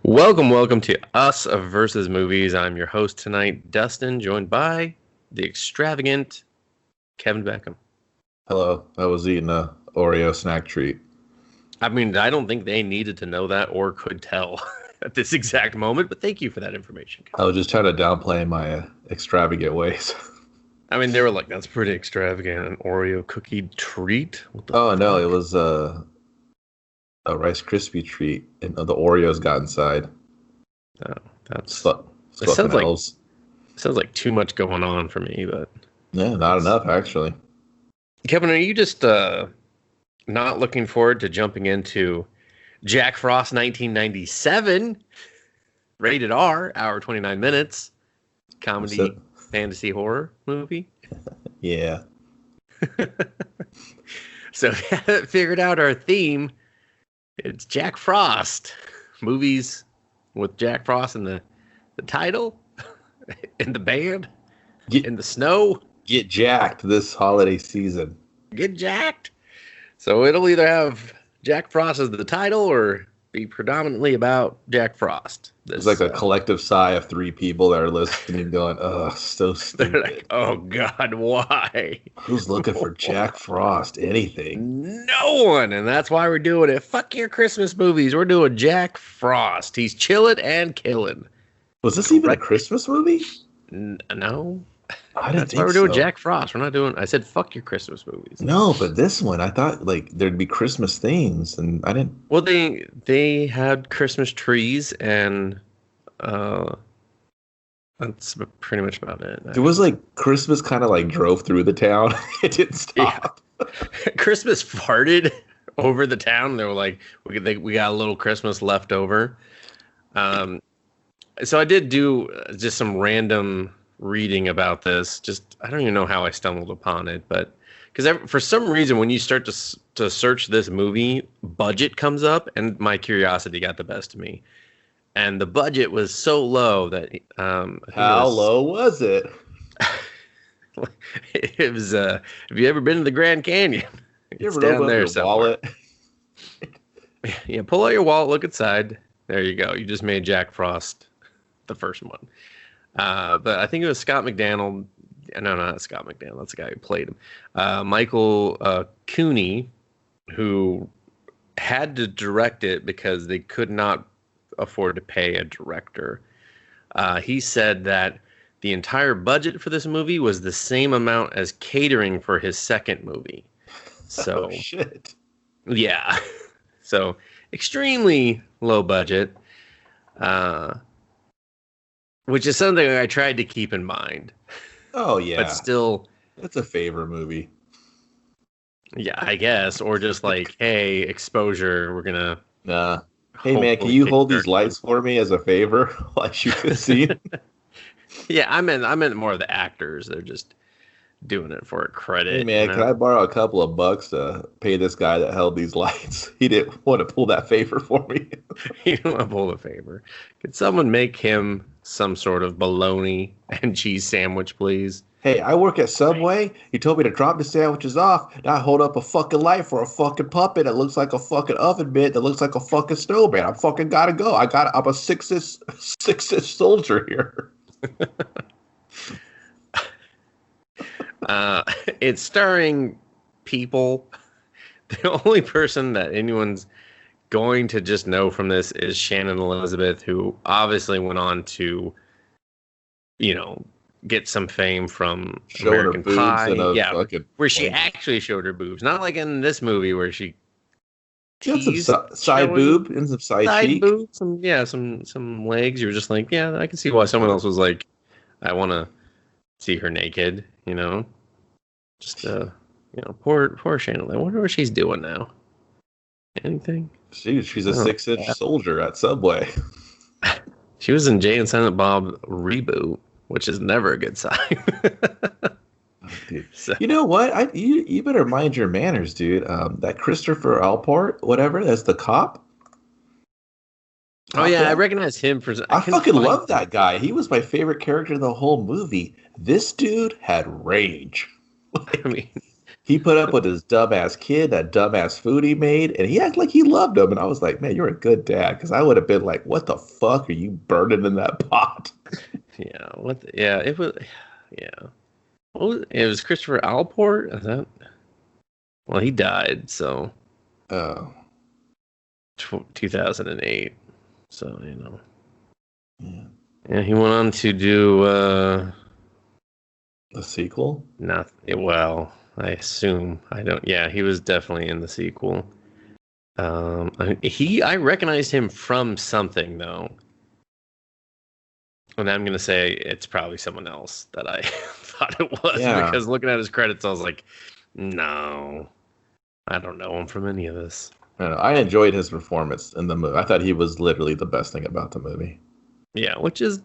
Welcome to Us versus Movies. I'm your host tonight, Dustin, joined by the extravagant Kevin Beckham. Hello, I was eating a Oreo snack treat. I mean, I don't think they needed to know that or could tell at this exact moment, but thank you for that information. I was just trying to downplay my extravagant ways. I mean, they were like, that's pretty extravagant, an Oreo cookie treat? Oh, no, it was a Rice Krispie treat, and the Oreos got inside. Oh, that's... It sounds like too much going on for me, but... Yeah, not enough, actually. Kevin, are you just not looking forward to jumping into Jack Frost 1997, rated R, hour 29 minutes, comedy, fantasy horror movie? Yeah. So figured out our theme. It's Jack Frost. Movies with Jack Frost in the title, in the band, in the snow. Get jacked this holiday season. Get jacked. So it'll either have Jack Frost as the title or be predominantly about Jack Frost. It's like a collective sigh of three people that are listening going, oh, so stupid. They're like, oh, God, why? Who's looking for Jack Frost? Anything? No one. And that's why we're doing it. Fuck your Christmas movies. We're doing Jack Frost. He's chilling and killing. Was this even a Christmas movie? No. I didn't That's why we're doing Jack Frost. We're not doing... I said, fuck your Christmas movies. No, but this one, I thought like there'd be Christmas themes, and I didn't... Well, they had Christmas trees, and that's pretty much about it. It was like Christmas kind of like drove through the town. It didn't stop. Yeah. Christmas farted over the town. They were like, we got a little Christmas left over. So I did do just some random reading about this. Just I don't even know how I stumbled upon it, but because for some reason when you start to search this movie, budget comes up, and my curiosity got the best of me. And the budget was so low that how low was it? It was. Have you ever been to the Grand Canyon? You ever down there somewhere. Wallet? Yeah, pull out your wallet, look inside. There you go. You just made Jack Frost the first one. But I think it was Scott McDaniel. No, not Scott McDaniel. That's the guy who played him. Michael Cooney, who had to direct it because they could not afford to pay a director. He said that the entire budget for this movie was the same amount as catering for his second movie. So, oh, shit. Yeah. So, extremely low budget. Which is something I tried to keep in mind. Oh, yeah. But still... That's a favor movie. Yeah, I guess. Or just like, hey, exposure, we're going to... Nah. Hey, man, can you hold these lights for me as a favor while I shoot the scene? Yeah, I meant more of the actors. They're just doing it for a credit. Hey, man, can I borrow a couple of bucks to pay this guy that held these lights? He didn't want to pull that favor for me. He didn't want to pull the favor. Could someone make him some sort of bologna and cheese sandwich, please? Hey, I work at Subway. He told me to drop the sandwiches off, not hold up a fucking light for a fucking puppet that looks like a fucking oven mitt that looks like a fucking snowman. I fucking gotta go. I'm a six-inch soldier here. It's starring people. The only person that anyone's going to just know from this is Shannon Elizabeth, who obviously went on to, get some fame from American Pie. Yeah, where she actually showed her boobs. Not like in this movie where she teased some side boob and some side cheek. Boob, some legs. You were just like, yeah, I can see why someone else was like, I want to see her naked, Just, poor Shannon. I wonder what she's doing now. Anything? She's a 6-inch soldier at Subway. She was in Jay and Silent Bob reboot, which is never a good sign. Dude. So. You know what? You better mind your manners, dude. That Christopher Alport, whatever, that's the cop. Oh, yeah, I recognize him for... I fucking love that guy. He was my favorite character in the whole movie. This dude had range. I mean, He put up with his dumbass kid, that dumbass food he made, and he acted like he loved him. And I was like, man, you're a good dad. Because I would have been like, what the fuck are you burning in that pot? Yeah. It was. Yeah. It was Christopher Alport? Is that? Well, he died, so. Oh. 2008. So, Yeah. Yeah, he went on to do. A sequel? Well, I assume. I don't. Yeah, he was definitely in the sequel. I recognized him from something, though. And I'm going to say it's probably someone else that I thought it was. Yeah. Because looking at his credits, I was like, no, I don't know him from any of this. I enjoyed his performance in the movie. I thought he was literally the best thing about the movie. Yeah, which is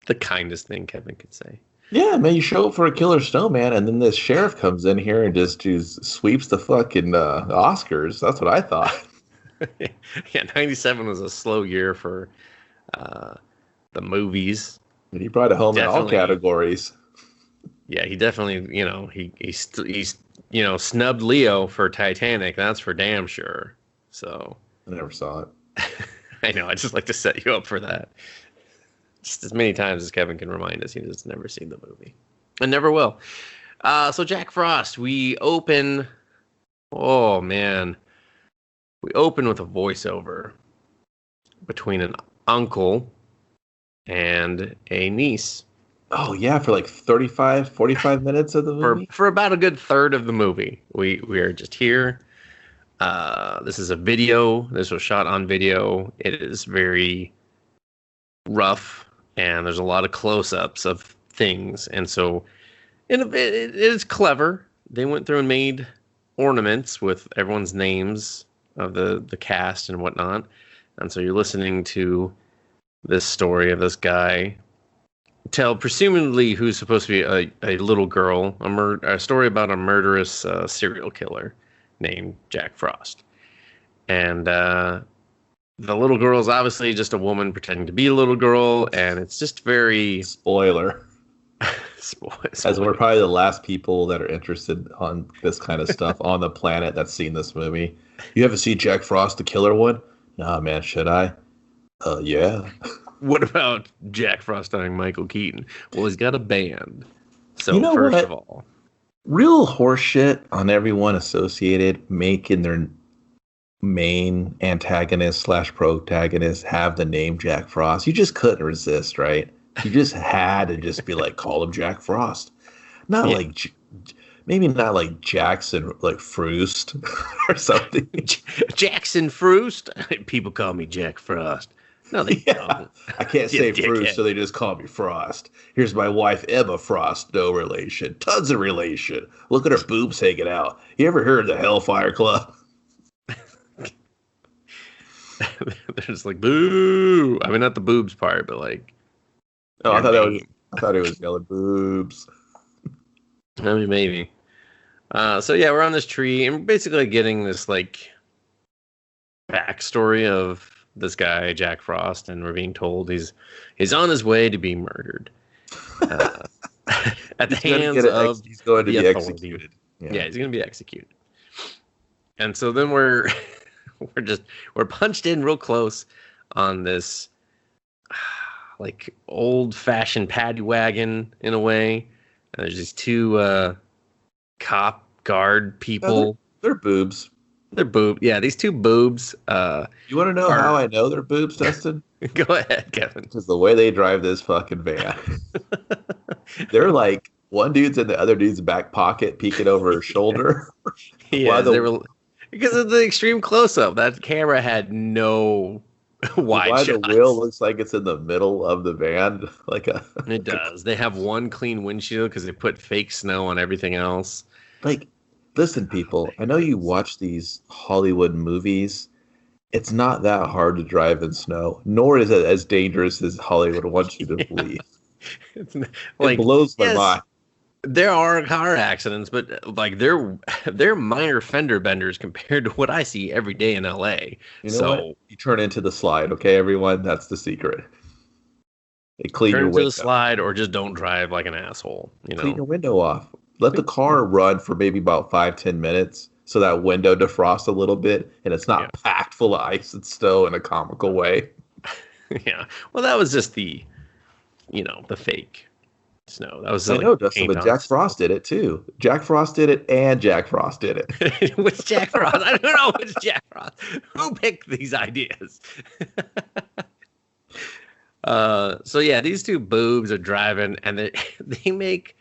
the kindest thing Kevin could say. Yeah, man, you show up for a killer snowman, and then this sheriff comes in here and just sweeps the fucking Oscars. That's what I thought. Yeah, 97 was a slow year for the movies. And he brought it home in all categories. Yeah, he definitely, he's snubbed Leo for Titanic. That's for damn sure. So I never saw it. I know. I just like to set you up for that. Just as many times as Kevin can remind us, he has never seen the movie. And never will. So Jack Frost, we open... Oh, man. We open with a voiceover between an uncle and a niece. Oh, yeah, for like 35, 45 minutes of the movie? For about a good third of the movie. We are just here. This is a video. This was shot on video. It is very rough, and there's a lot of close-ups of things. And so it is clever. They went through and made ornaments with everyone's names of the cast and whatnot. And so you're listening to this story of this guy tell presumably who's supposed to be a little girl, a story about a murderous serial killer named Jack Frost. And the little girl is obviously just a woman pretending to be a little girl, and it's just very... Spoiler. Spoiler. As we're probably the last people that are interested on this kind of stuff on the planet that's seen this movie. You ever see Jack Frost, the killer one? Nah, man, should I? Yeah. What about Jack Frost starring Michael Keaton? Well, he's got a band. So, first of all... Real horseshit on everyone associated making their main antagonist / protagonist have the name Jack Frost. You just couldn't resist, right? You just had to just be like, call him Jack Frost. Maybe not like Jackson, like Frost or something. Jackson Frost? People call me Jack Frost. No, they don't. I can't say Frost, so they just call me Frost. Here's my wife, Emma Frost. No relation. Tons of relation. Look at her boobs hanging out. You ever heard of the Hellfire Club? They're just like, boo. I mean, not the boobs part, but like... Oh, I thought it was yelling boobs. I mean, maybe. So yeah, we're on this tree, and we're basically getting this like backstory of this guy Jack Frost, and we're being told he's on his way to be murdered at the hands of he's going to be authority. executed. Yeah, he's going to be executed. And so then we're punched in real close on this like old-fashioned paddy wagon in a way. And there's these two cop guard people. They're boobs. They're boobs. Yeah, these two boobs. You want to know how I know they're boobs, Dustin? Go ahead, Kevin. Because the way they drive this fucking van. They're like, one dude's in the other dude's back pocket, peeking over her shoulder. Yeah, because of the extreme close-up. That camera had no wide shots. The wheel looks like it's in the middle of the van. It does. They have one clean windshield because they put fake snow on everything else. Like, listen, people, I know you watch these Hollywood movies. It's not that hard to drive in snow, nor is it as dangerous as Hollywood wants you to believe. It blows my mind. There are car accidents, but like they're minor fender benders compared to what I see every day in LA. You know what? You turn into the slide, okay, everyone? That's the secret. Clean turn your into window. the slide, or just don't drive like an asshole. Clean your window off. let the car run for maybe about 5-10 minutes so that window defrosts a little bit and it's not packed full of ice and snow in a comical way. Yeah. Well, that was just the fake snow. That was I like know, Dustin, but Jack Frost did it too. Jack Frost did it, and Jack Frost did it. Which Jack Frost? I don't know which Jack Frost. Who picked these ideas? So yeah, these two boobs are driving, and they make,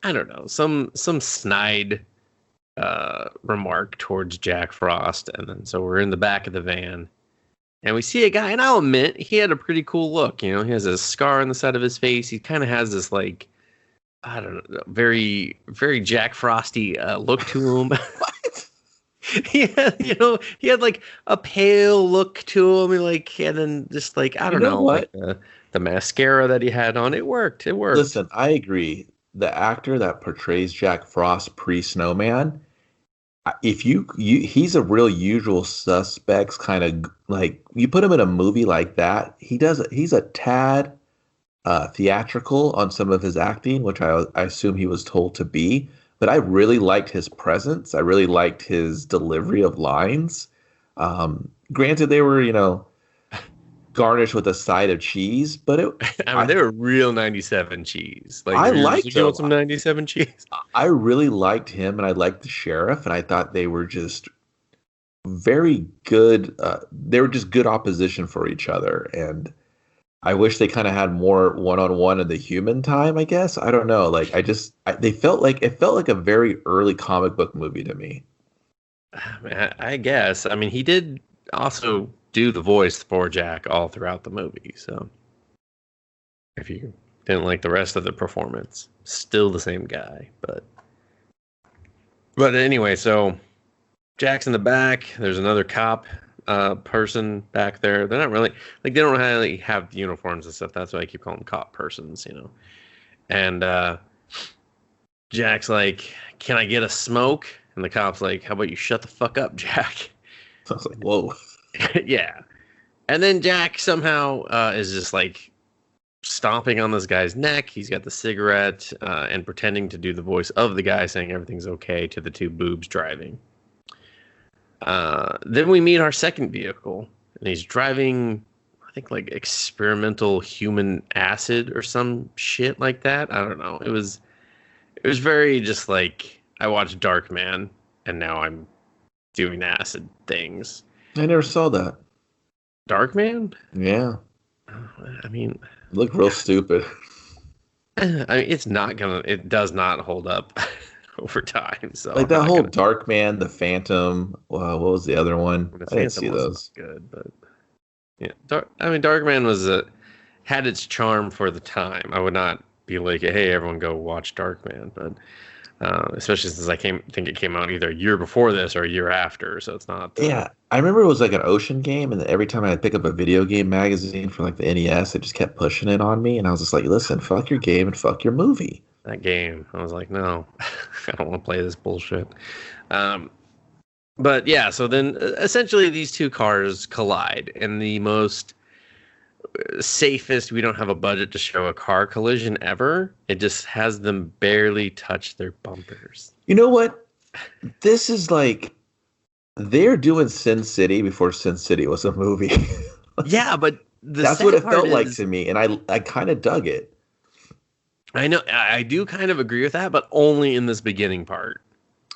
I don't know, some snide remark towards Jack Frost, and then so we're in the back of the van. And we see a guy, and I'll admit, he had a pretty cool look. He has a scar on the side of his face. He kind of has this, like, I don't know, very, very Jack Frosty look to him. What? He had like a pale look to him, and then just like, I don't know what? Like the mascara that he had on. It worked. Listen, I agree. The actor that portrays Jack Frost pre-Snowman, he's a real usual suspects kind of, like, you put him in a movie like that, he's a tad theatrical on some of his acting, which I assume he was told to be, but I really liked his presence. I really liked his delivery of lines. Granted, they were, garnished with a side of cheese, but they were real 97 cheese. Like, I liked them. Some 97 cheese. I really liked him, and I liked the sheriff, and I thought they were just very good. They were just good opposition for each other, and I wish they kind of had more one-on-one in the human time, I guess. I don't know. Like, it felt like a very early comic book movie to me. I guess. I mean, he did also do the voice for Jack all throughout the movie. So if you didn't like the rest of the performance, still the same guy. But anyway, so Jack's in the back. There's another cop person back there. They're not really, like, they don't really have uniforms and stuff. That's why I keep calling them cop persons, And Jack's like, "Can I get a smoke?" And the cop's like, "How about you shut the fuck up, Jack?" I was like, whoa. Yeah. And then Jack somehow is just like stomping on this guy's neck. He's got the cigarette and pretending to do the voice of the guy saying everything's okay to the two boobs driving. Then we meet our second vehicle, and he's driving, I think, like experimental human acid or some shit like that. I don't know. It was very just like, I watched Darkman and now I'm doing acid things. I never saw that. Darkman? Yeah. I mean, it looked real stupid. I mean, it does not hold up over time. So like that whole Darkman, the Phantom. What was the other one? I didn't see those. Good, but yeah, Darkman had its charm for the time. I would not be like, "Hey, everyone, go watch Darkman," but especially since I think it came out either a year before this or a year after, so it's not. Yeah, I remember it was like an Ocean game, and every time I'd pick up a video game magazine for like the NES, it just kept pushing it on me, and I was just like, "Listen, fuck your game and fuck your movie." That game, I was like, "No, I don't want to play this bullshit." But yeah, so then essentially these two cars collide, and the most safest, we don't have a budget to show a car collision ever. It just has them barely touch their bumpers. You know what? This is like, they're doing Sin City before Sin City was a movie. Yeah, but that's what it felt like to me, and I kind of dug it. I know, I do kind of agree with that, but only in this beginning part.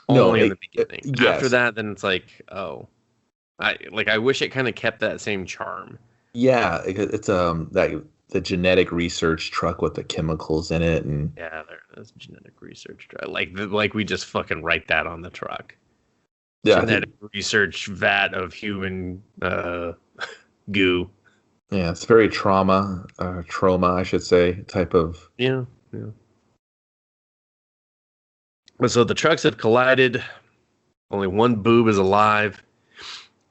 Only in the beginning. Yes. After that, then it's like, oh, I wish it kind of kept that same charm. Yeah, it's the genetic research truck with the chemicals in it, and yeah, there's genetic research truck. Like we just fucking write that on the truck. Yeah, genetic research vat of human goo. Yeah, it's very trauma, I should say, type of. Yeah. But so the trucks have collided. Only one boob is alive.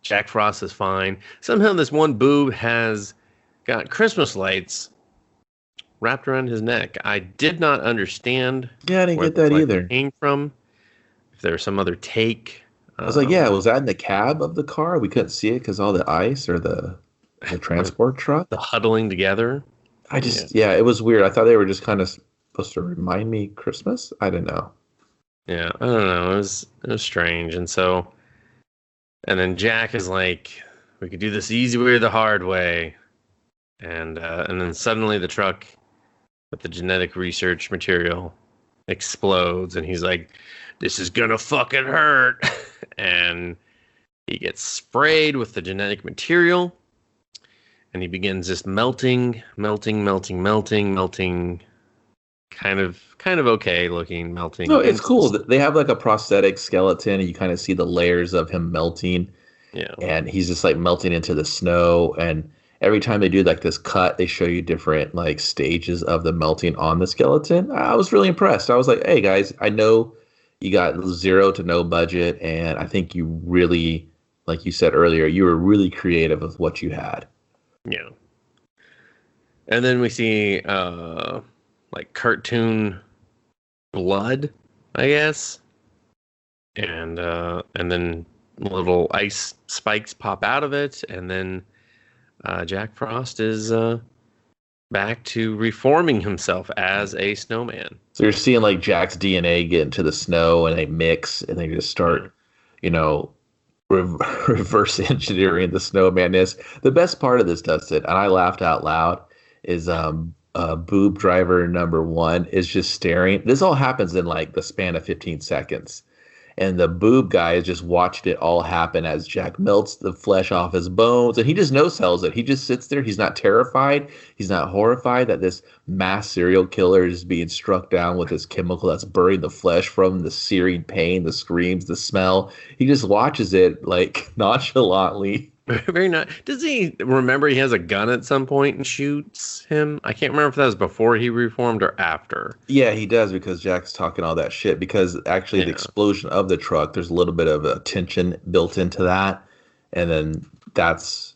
Jack Frost is fine. Somehow this one boob has got Christmas lights wrapped around his neck. I did not understand. Yeah, I didn't get that either. Came from. If there's some other take. I was like, yeah, was that in the cab of the car? We couldn't see it because all the ice, or the transport truck. The huddling together. It was weird. I thought they were just kind of supposed to remind me Christmas? I don't know. Yeah, I don't know. It was strange, and then Jack is like, "We could do this easy way or the hard way," and then suddenly the truck with the genetic research material explodes, and he's like, "This is gonna fucking hurt," and he gets sprayed with the genetic material, and he begins just melting, melting, melting, melting, melting. Kind of okay looking melting. No, it's cool. They have like a prosthetic skeleton, and you kind of see the layers of him melting, Yeah. and he's just like melting into the snow. And every time they do like this cut, they show you different like stages of the melting on the skeleton. I was really impressed. I was like, hey guys, I know you got zero to no budget, and I think you really, like you said earlier, you were really creative with what you had. Yeah. And then we see like cartoon blood, I guess. And then little ice spikes pop out of it, and then Jack Frost is back to reforming himself as a snowman. So you're seeing like Jack's DNA get into the snow, and they mix, and they just start, you know, reverse engineering the snowmanness. The best part of this, Dustin, and I laughed out loud, is boob driver number one is just staring. This all happens in like the span of 15 seconds. And the boob guy has just watched it all happen as Jack melts the flesh off his bones, and he just no-sells it. He just sits there. He's not terrified. He's not horrified that this mass serial killer is being struck down with this chemical that's burning the flesh from the searing pain, the screams, the smell. He just watches it like nonchalantly. Very nice. Does he remember he has a gun at some point and shoots him? I can't remember if that was before he reformed or after. Yeah, he does, because Jack's talking all that shit. Because actually, the explosion of the truck, there's a little bit of a tension built into that, and then that's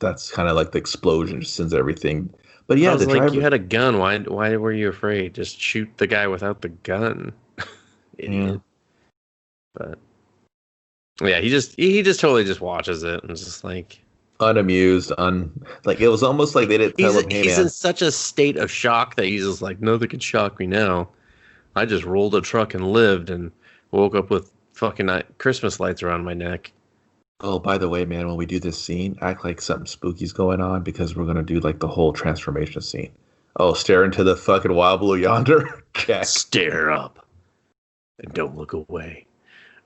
kind of like the explosion just sends everything. But yeah, the driver, you had a gun. Why were you afraid? Just shoot the guy without the gun. Idiot. Yeah. But yeah, he just totally just watches it and just like unamused, like it was almost like they didn't tell him. He's in such a state of shock that he's just like, nothing can shock me now. I just rolled a truck and lived and woke up with fucking Christmas lights around my neck. Oh, by the way, man, when we do this scene, act like something spooky's going on, because we're gonna do like the whole transformation scene. Oh, stare into the fucking wild blue yonder. Jack. Stare up and don't look away.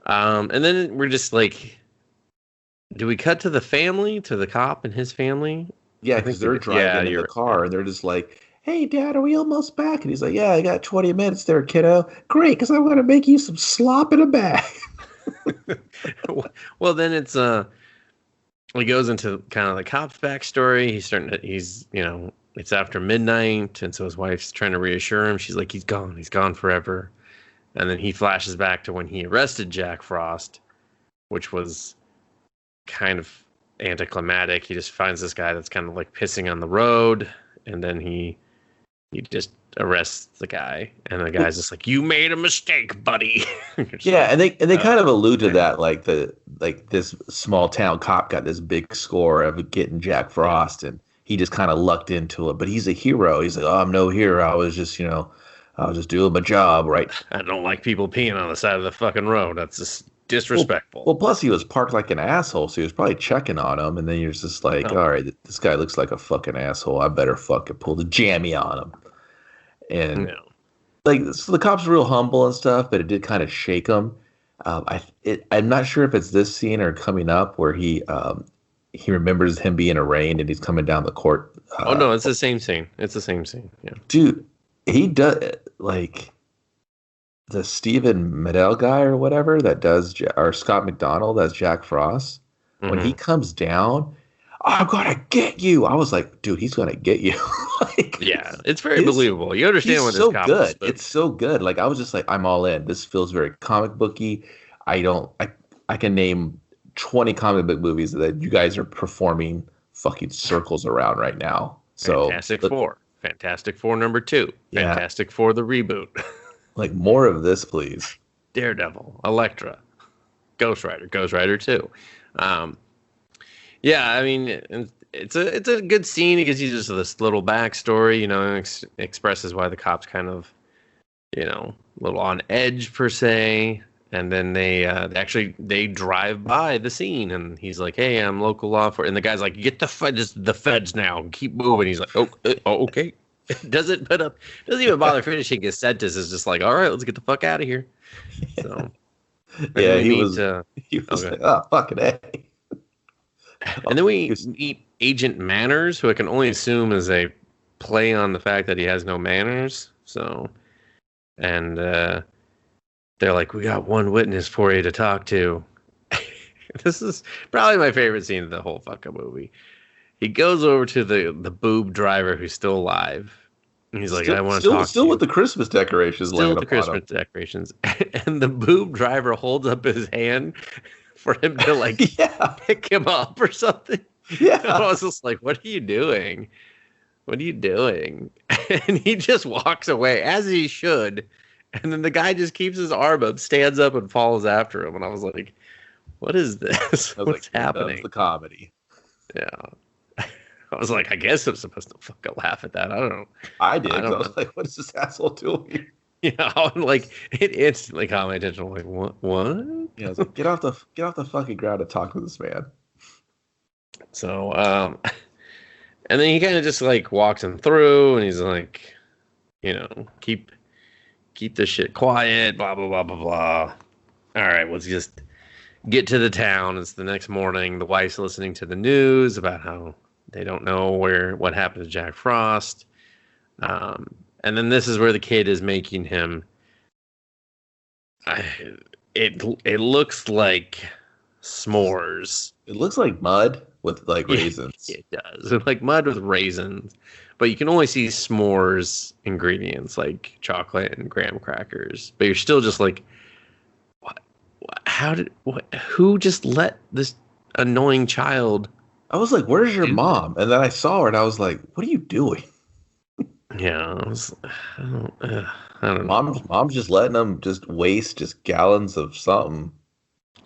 And then we're just like, do we cut to the family, to the cop and his family? Yeah, because they're driving in the car, and they're just like, hey, Dad, are we almost back? And he's like, yeah, I got 20 minutes there, kiddo. Great, because I'm going to make you some slop in a bag. Well, then it's he goes into kind of the cop's backstory. He's it's after midnight, and so his wife's trying to reassure him. She's like, he's gone forever. And then he flashes back to when he arrested Jack Frost, which was kind of anticlimactic. He just finds this guy that's kind of like pissing on the road, and then he just arrests the guy, and the guy's just like, "You made a mistake, buddy." Yeah, and they kind of allude to that, like this small town cop got this big score of getting Jack Frost, and he just kind of lucked into it. But he's a hero. He's like, "Oh, I'm no hero. I was just doing my job, right?" I don't like people peeing on the side of the fucking road. That's just disrespectful. Well, plus he was parked like an asshole, so he was probably checking on him, and then you're just like, all right, this guy looks like a fucking asshole. I better fucking pull the jammy on him. And so the cops are real humble and stuff, but it did kind of shake him. I'm not sure if it's this scene or coming up where he remembers him being arraigned and he's coming down the court. No, it's the same scene. It's the same scene. Yeah, dude, he does like the Stephen Medell guy or whatever that does, or Scott McDonald as Jack Frost. When he comes down, I'm gonna get you. I was like, dude, he's gonna get you. Yeah, it's very believable. You understand what so this cop good. is, but... It's so good. Like, I was just like, I'm all in. This feels very comic booky. I can name 20 comic book movies that you guys are performing fucking circles around right now. So Fantastic Four number 2, Fantastic Four the reboot. Like, more of this, please. Daredevil, Elektra, Ghost Rider 2. Yeah, I mean, it's a good scene. It gives you just this little backstory, expresses why the cops kind of, a little on edge per se. And then they drive by the scene, and he's like, "Hey, I'm local law enforcement." And the guy's like, "Get the feds now, keep moving." He's like, "Oh, okay." Doesn't even bother finishing his sentence. Is just like, "All right, let's get the fuck out of here." So yeah, he was like, "Oh, fucking A." And then we meet Agent Manners, who I can only assume is a play on the fact that he has no manners. So, and they're like, "We got one witness for you to talk to." This is probably my favorite scene of the whole fucking movie. He goes over to the boob driver who's still alive. And he's like, "I want to talk to you." Still with the Christmas decorations. Still with the Christmas decorations. And the boob driver holds up his hand for him to like pick him up or something. Yeah. And I was just like, "What are you doing? What are you doing?" And he just walks away, as he should. And then the guy just keeps his arm up, stands up, and follows after him. And I was like, "What is this? What's happening?" That's the comedy. Yeah. I was like, I guess I'm supposed to fucking laugh at that. I don't know. I did. I was like, "What is this asshole doing?" Yeah, I'm like, it instantly caught my attention. I'm like, what? Yeah, I was like, get off the fucking ground and talk to this man. So, and then he kind of just like walks him through, and he's like, keep this shit quiet, blah blah blah blah blah. All right, let's just get to the town. It's the next morning. The wife's listening to the news about how they don't know what happened to Jack Frost. And then this is where the kid is making him. It looks like s'mores. It looks like mud with like raisins. It does. It's like mud with raisins. But you can only see s'mores ingredients like chocolate and graham crackers. But you're still just like, what? Who just let this annoying child? I was like, "Where's your mom?" And then I saw her, and I was like, "What are you doing?" Yeah, I don't know. Mom's just letting them just waste just gallons of something.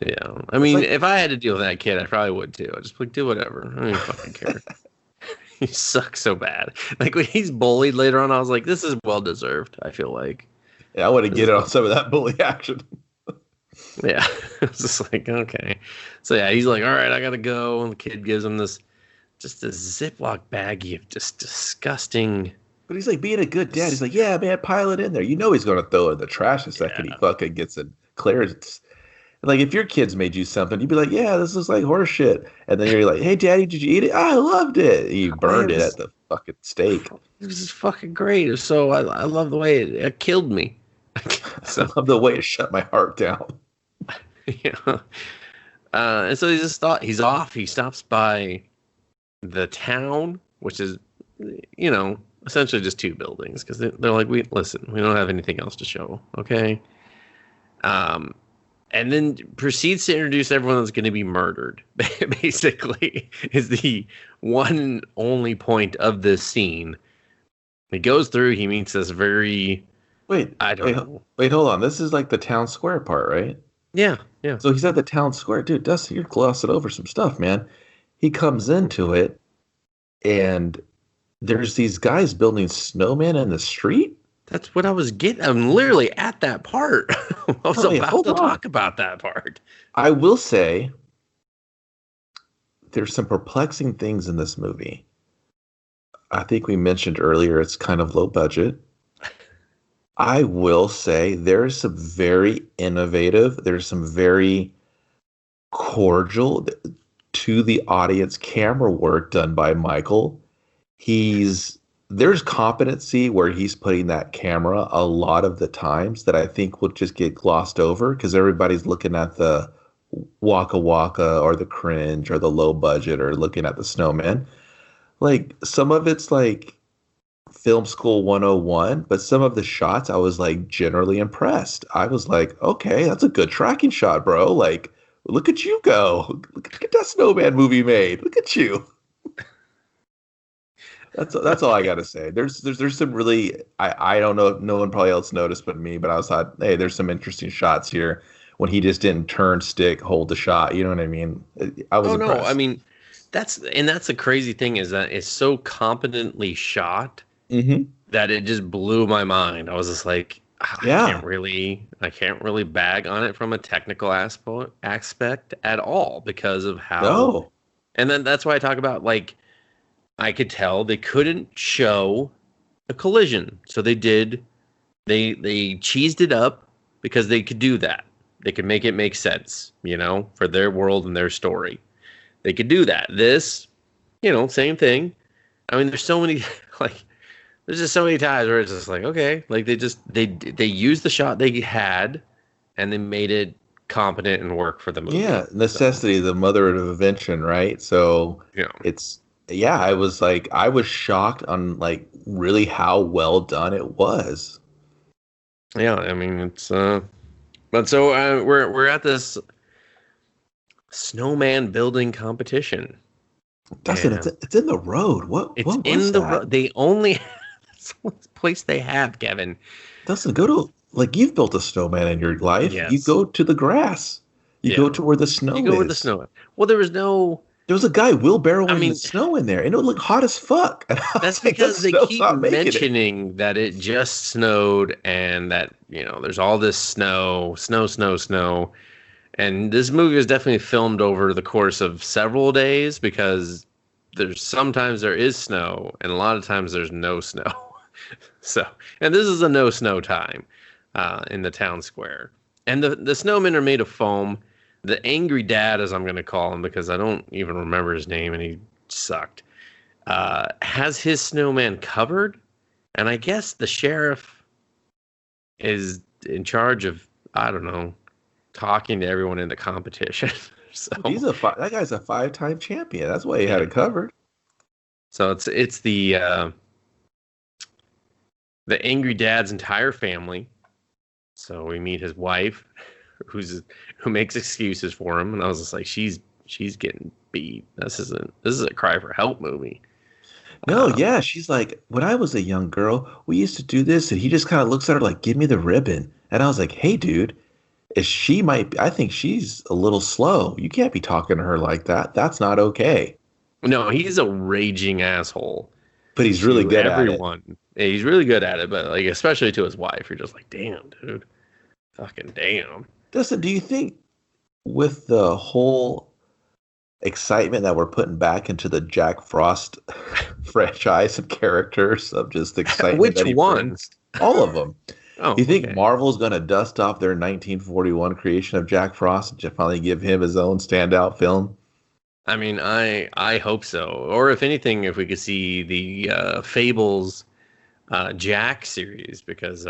Yeah, I mean, if I had to deal with that kid, I probably would too. I'd just like, do whatever. I don't even fucking care. He sucks so bad. Like when he's bullied later on, I was like, this is well deserved. I feel like. Yeah, I want to get on some of that bully action. Yeah, it's just like, okay. So yeah, he's like, all right, I gotta go. And the kid gives him this Ziploc baggie of just disgusting. But he's like being a good dad. He's like, "Yeah, man, pile it in there." You know he's going to throw it in the trash the second he fucking gets it clearance. Like if your kids made you something, you'd be like, "Yeah, this looks like horse shit." And then you're like, "Hey, Daddy, did you eat it?" "I loved it." You burned it at the fucking stake. This is fucking great. So I love the way it killed me. So, I love the way it shut my heart down. Yeah. And so he's off. He stops by the town, which is, essentially just two buildings, because they're like, we don't have anything else to show, okay? And then proceeds to introduce everyone that's going to be murdered. Basically, is the one and only point of this scene. He goes through. He meets this very. Wait, hold on. This is like the town square part, right? Yeah. So he's at the town square, dude. Dustin, you're glossing over some stuff, man. He comes into it, and there's these guys building snowmen in the street. That's what I was getting. I'm literally at that part. I was about to talk about that part. I will say there's some perplexing things in this movie. I think we mentioned earlier it's kind of low budget. I will say there's some very innovative, there's some very cordial to the audience camera work done by Michael. There's competency where he's putting that camera a lot of the times that I think will just get glossed over because everybody's looking at the Waka Waka or the cringe or the low budget or looking at the snowman. Like some of it's like film school 101, but some of the shots I was like generally impressed. I was like, okay, that's a good tracking shot, bro. Like, look at you go. Look at that snowman movie made. Look at you. That's all I gotta say. There's some really I don't know if no one probably else noticed but me, but I was thought, hey, there's some interesting shots here when he just didn't turn stick, hold the shot. You know what I mean? I was impressed. No, I mean that's the crazy thing is that it's so competently shot that it just blew my mind. I was just like, Yeah. I can't really bag on it from a technical aspect at all because of how. No. And then that's why I talk about, like, I could tell they couldn't show a collision, so they cheesed it up because they could do that. They could make it make sense, for their world and their story. They could do that. This, same thing. I mean, there's so many, like, there's just so many times where it's just like, okay, like they used the shot they had and they made it competent and work for the movie. Yeah, necessity is the mother of invention, right? So I was shocked on like really how well done it was. Yeah, I mean it's but so we're at this snowman building competition. Dustin, it's in the road. What was the that? road. They only that's the place they have, Kevin. Dustin, go to, like, you've built a snowman in your life. Yes. You go to the grass. You go to where the snow is. You go where the snow is. Well, there was a guy wheelbarrowing the snow in there, and it would look hot as fuck. That's because they keep mentioning that it just snowed and that, there's all this snow. And this movie was definitely filmed over the course of several days because sometimes there is snow and a lot of times there's no snow. And this is a no snow time in the town square. And the snowmen are made of foam. The angry dad, as I'm going to call him, because I don't even remember his name and he sucked, has his snowman covered. And I guess the sheriff is in charge of, I don't know, talking to everyone in the competition. So that guy's a 5-time champion. That's why he had it covered. So it's the angry dad's entire family. So we meet his wife, who makes excuses for him, and I was just like, she's getting beat. This is a cry for help movie. No, yeah, she's like, when I was a young girl, we used to do this, and he just kind of looks at her like, give me the ribbon. And I was like, hey, dude, I think she's a little slow. You can't be talking to her like that. That's not okay. No, he's a raging asshole. But he's really good at it. Yeah, he's really good at it, but like especially to his wife, you're just like, damn, dude. Fucking damn. Dustin, do you think with the whole excitement that we're putting back into the Jack Frost franchise and characters of just excitement? Which ones? All of them. Oh, you think Marvel's going to dust off their 1941 creation of Jack Frost and just finally give him his own standout film? I mean, I hope so. Or if anything, if we could see the Fables Jack series, because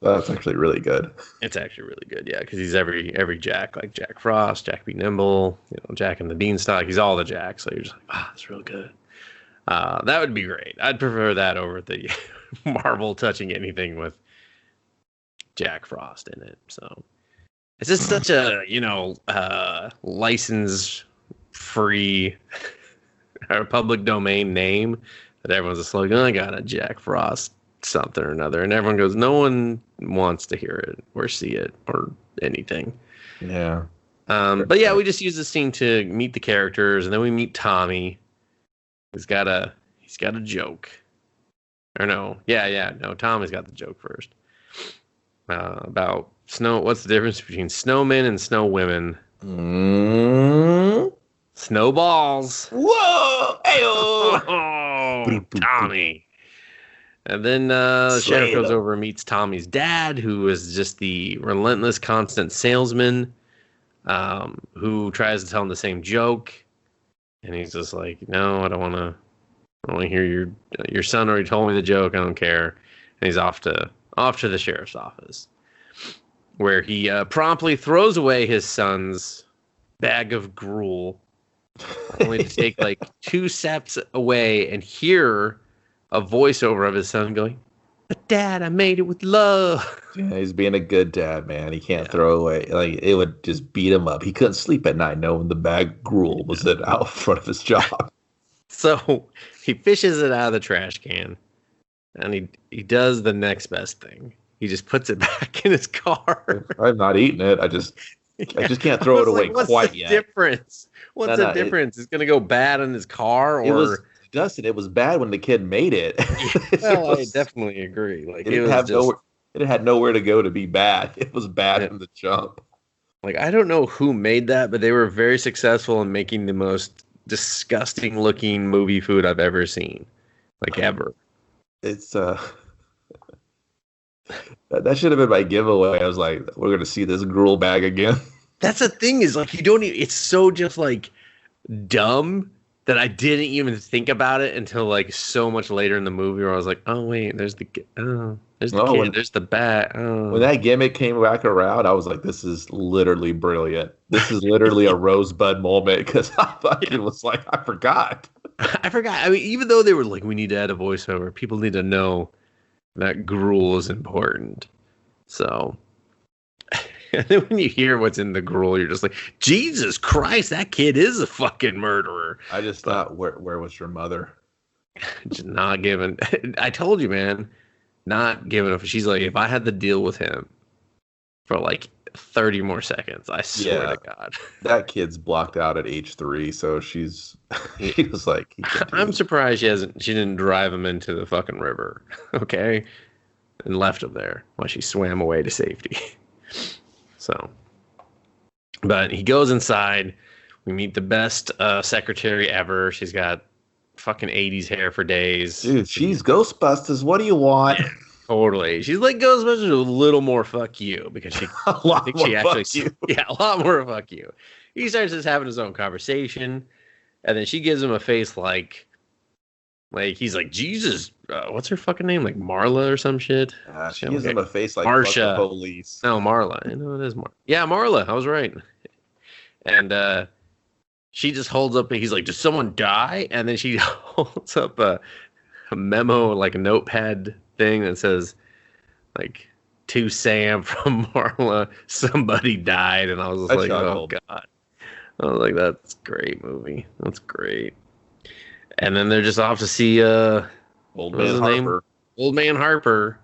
that's actually really good. It's actually really good, yeah, because he's every Jack, like Jack Frost, Jack Be Nimble, Jack and the Beanstalk. He's all the Jacks, so you're just like, that's real good. That would be great. I'd prefer that over the Marvel touching anything with Jack Frost in it. So it's just such a license-free or public domain name that everyone's just like, I got a Jack Frost something or another, and everyone goes, no one wants to hear it or see it or anything. Yeah. But yeah, we just use this scene to meet the characters, and then we meet Tommy. He's got a joke. Or no, Tommy's got the joke first. About snow. What's the difference between snowmen and snow women? Snowballs. Whoa! Ayo! Tommy. And then the sheriff goes over and meets Tommy's dad, who is just the relentless, constant salesman, who tries to tell him the same joke, and he's just like, "No, I don't want to hear your son already told me the joke. I don't care." And he's off to the sheriff's office, where he promptly throws away his son's bag of gruel, only to take like 2 steps away and hear a voiceover of his son going, "But Dad, I made it with love." Yeah, he's being a good dad, man. He can't throw away. Like, it would just beat him up. He couldn't sleep at night knowing the bag of gruel was out front of his job. So he fishes it out of the trash can, and he does the next best thing. He just puts it back in his car. I'm not eating it. I just I just can't I throw was it away like, what's quite the yet. difference? What's the difference? It's gonna go bad in his car, It was or Dustin. It was bad when the kid made it. yeah, It well, I was. definitely agree. Like It it didn't was have just nowhere. It had nowhere to go to be bad. It was bad yeah. from the jump. Like I don't know who made that, but they were very successful in making the most disgusting looking movie food I've ever seen. Like ever. It's that should have been my giveaway. I was like, we're gonna see this gruel bag again. That's the thing is like you don't even, it's so just like dumb that I didn't even think about it until like so much later in the movie where I was like, oh wait, there's the Oh, kid, there's the bat. when Oh. that gimmick came back around, I was like, this is literally brilliant. This is literally a rosebud moment because I Yeah. fucking was like, I forgot. I forgot. I mean, even though they were like, we need to add a voiceover, people need to know that gruel is important. So, and then when you hear what's in the gruel, you're just like, Jesus Christ, that kid is a fucking murderer. I just But thought, where was your mother? just not giving. I told you, man, not giving up. She's like, if I had to deal with him for like 30 more seconds, I swear Yeah, to God. that kid's blocked out at age 3, so she was like, he can do I'm it. surprised she didn't drive him into the fucking river, okay, and left him there while she swam away to safety. So, but he goes inside. We meet the best secretary ever. She's got fucking 80s hair for days. Dude, she's Ghostbusters. What do you want? Yeah, totally. She's like Ghostbusters, a little more fuck you because she, A I lot think more she actually, fuck you. yeah, a lot more fuck you. He starts just having his own conversation, and then she gives him a face like he's like Jesus. What's her fucking name? Like Marla or some shit. She gives him a face like fuck Marsha. the police. No, Marla. I know it is Marla. Yeah, Marla. I was right. And she just holds up. He's like, "Did someone die?" And then she holds up a memo, like a notepad thing that says, like, "To Sam from Marla, somebody died." And I was just I like, chuckled. "Oh God!" I was like, "That's a great movie. That's great." And then they're just off to see Old what was Man his name? Harper. Old Man Harper.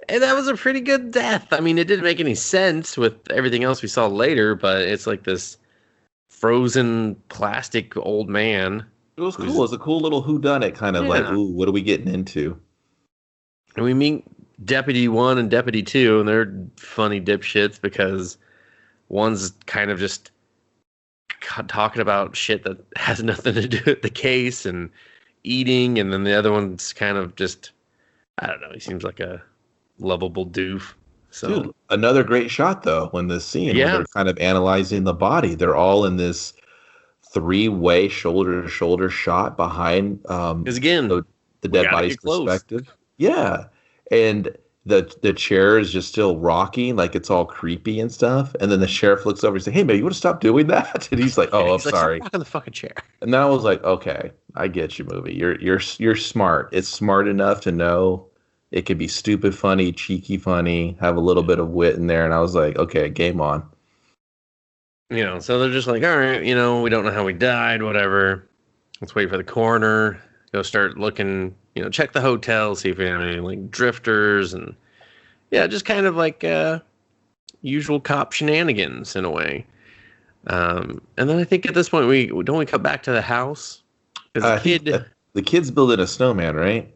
And that was a pretty good death. I mean, it didn't make any sense with everything else we saw later, but it's like this frozen plastic old man. It was cool. It was a cool little whodunit kind of like, Yeah. ooh, what are we getting into? And we meet Deputy 1 and Deputy 2, and they're funny dipshits because one's kind of just talking about shit that has nothing to do with the case and eating, and then the other one's kind of just, I don't know, he seems like a lovable doof. So Dude, another great shot though when the scene Yeah. when they're kind of analyzing the body. They're all in this 3-way shoulder to shoulder shot behind because again, the we dead gotta body's get close. perspective. Yeah. And the chair is just still rocking, like it's all creepy and stuff. And then the sheriff looks over and says, "Hey man, you want to stop doing that?" And he's like, "Oh, I'm He's like, sorry." "Stop rocking the fucking chair." And then I was like, "Okay, I get you, movie. You're smart. It's smart enough to know it could be stupid funny, cheeky funny, have a little bit of wit in there." And I was like, "Okay, game on." You know, so they're just like, all right, you know, we don't know how he died, whatever. Let's wait for the coroner. Go start looking, you know, check the hotel, see if we have any like drifters and yeah, just kind of like usual cop shenanigans in a way. And then I think at this point we cut back to the house because the kid. The kid's building a snowman, right?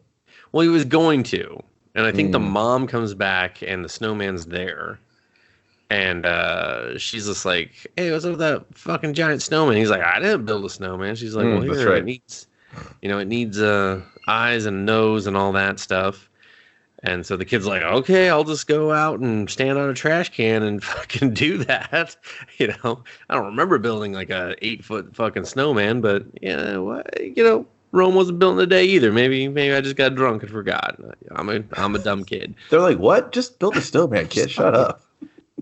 Well, he was going to, and I think the mom comes back and the snowman's there. And she's just like, "Hey, what's up with that fucking giant snowman?" He's like, "I didn't build a snowman." She's like, "Well, That's here, right. it needs eyes and nose and all that stuff." And so the kid's like, "Okay, I'll just go out and stand on a trash can and fucking do that." You know, I don't remember building like a 8-foot fucking snowman, but yeah, Rome wasn't built in a day either. Maybe I just got drunk and forgot. I'm a dumb kid. They're like, "What? Just build a snowman, kid. Shut up."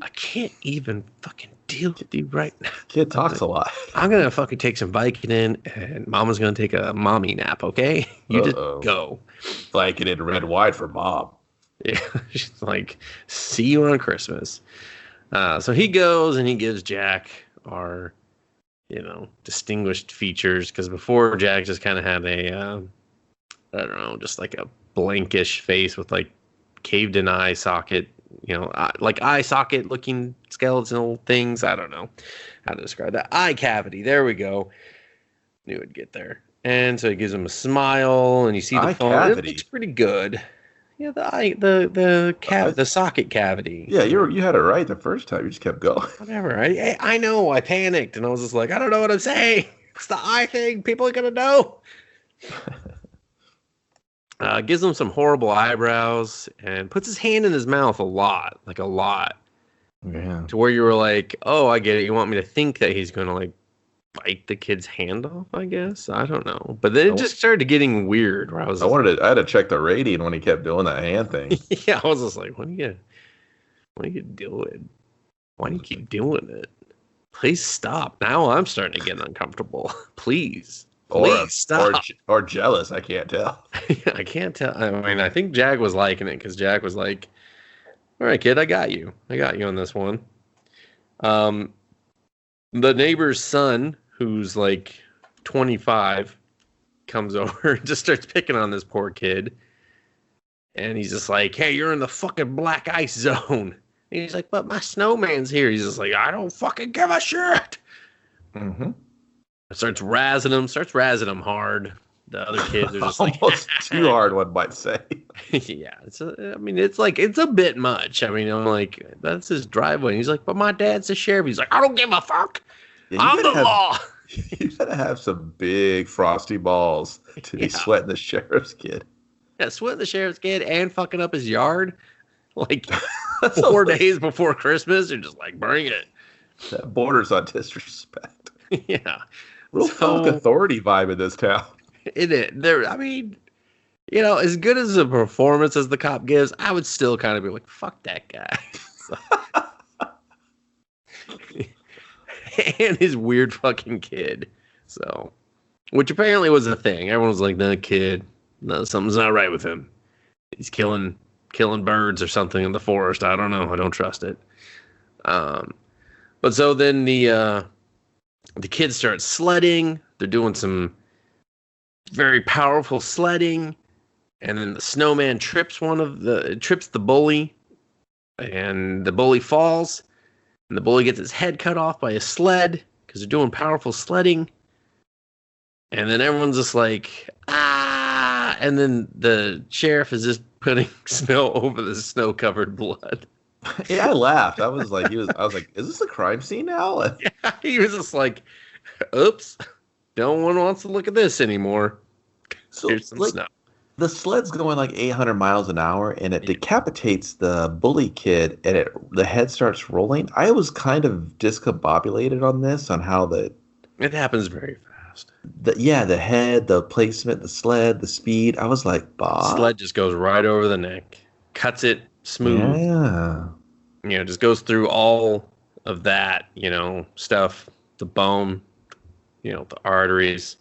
I can't even fucking deal with you right now. Kid talks a lot. I'm gonna fucking take some Vicodin, and Mama's gonna take a mommy nap. Okay, you just go. Vicodin red wine for mom. Yeah, she's like, see you on Christmas. So he goes and he gives Jack our, distinguished features because before Jack just kind of had a, I don't know, just like a blankish face with like caved in eye socket like eye socket looking skeletal things. I don't know how to describe that. Eye cavity. There we go. Knew it'd get there. And so he gives him a smile, and you see the Eye phone. It cavity. looks pretty good. Yeah, the socket cavity. Yeah, you had it right the first time. You just kept going. Whatever. I know. I panicked, and I was just like, I don't know what I'm saying. It's the eye thing. People are gonna know. Gives him some horrible eyebrows and puts his hand in his mouth a lot. Yeah. To where you were like, oh, I get it. You want me to think that he's going to like bite the kid's hand off, I guess. I don't know. But then it just started getting weird where I had to check the rating when he kept doing that hand thing. Yeah, I was just like, what are you doing? Why do you keep doing it? Please stop. Now I'm starting to get uncomfortable. Please stop. Or jealous. I can't tell. I can't tell. I mean, I think Jag was liking it because Jag was like, all right, kid, I got you on this one. The neighbor's son, who's like 25, comes over and just starts picking on this poor kid. And he's just like, hey, you're in the fucking black ice zone. And he's like, but my snowman's here. He's just like, I don't fucking give a shit. Mm-hmm. Starts razzing him hard. The other kids are just like almost too hard, one might say. Yeah, it's a bit much. I mean, I'm like, that's his driveway. He's like, but my dad's the sheriff. He's like, I don't give a fuck. Yeah, I'm the law. You gotta have some big frosty balls to be sweating the sheriff's kid. Yeah, sweating the sheriff's kid and fucking up his yard. Like 4 days before Christmas, you're just like, bring it. That borders on disrespect. Yeah. Real public authority vibe in this town. It is. I mean, as good as a performance as the cop gives, I would still kind of be like, fuck that guy. And his weird fucking kid. So, which apparently was a thing. Everyone was like, that kid, no, something's not right with him. He's killing birds or something in the forest. I don't know. I don't trust it. But so then the kids start sledding. They're doing some very powerful sledding, and then the snowman trips the bully, and the bully falls, and the bully gets his head cut off by a sled because they're doing powerful sledding. And then everyone's just like, ah, and then the sheriff is just putting snow over the snow-covered blood. Yeah, I laughed. I was like, is this a crime scene now? Yeah, he was just like, oops, no one wants to look at this anymore. So, here's some snow. The sled's going like 800 miles an hour, and it decapitates the bully kid, and the head starts rolling. I was kind of discombobulated on this, on how it happens very fast. The head, the placement, the sled, the speed. I was like, Bob. Sled just goes right over the neck, cuts it smooth. Yeah. Just goes through all of that, stuff, the bone, the arteries,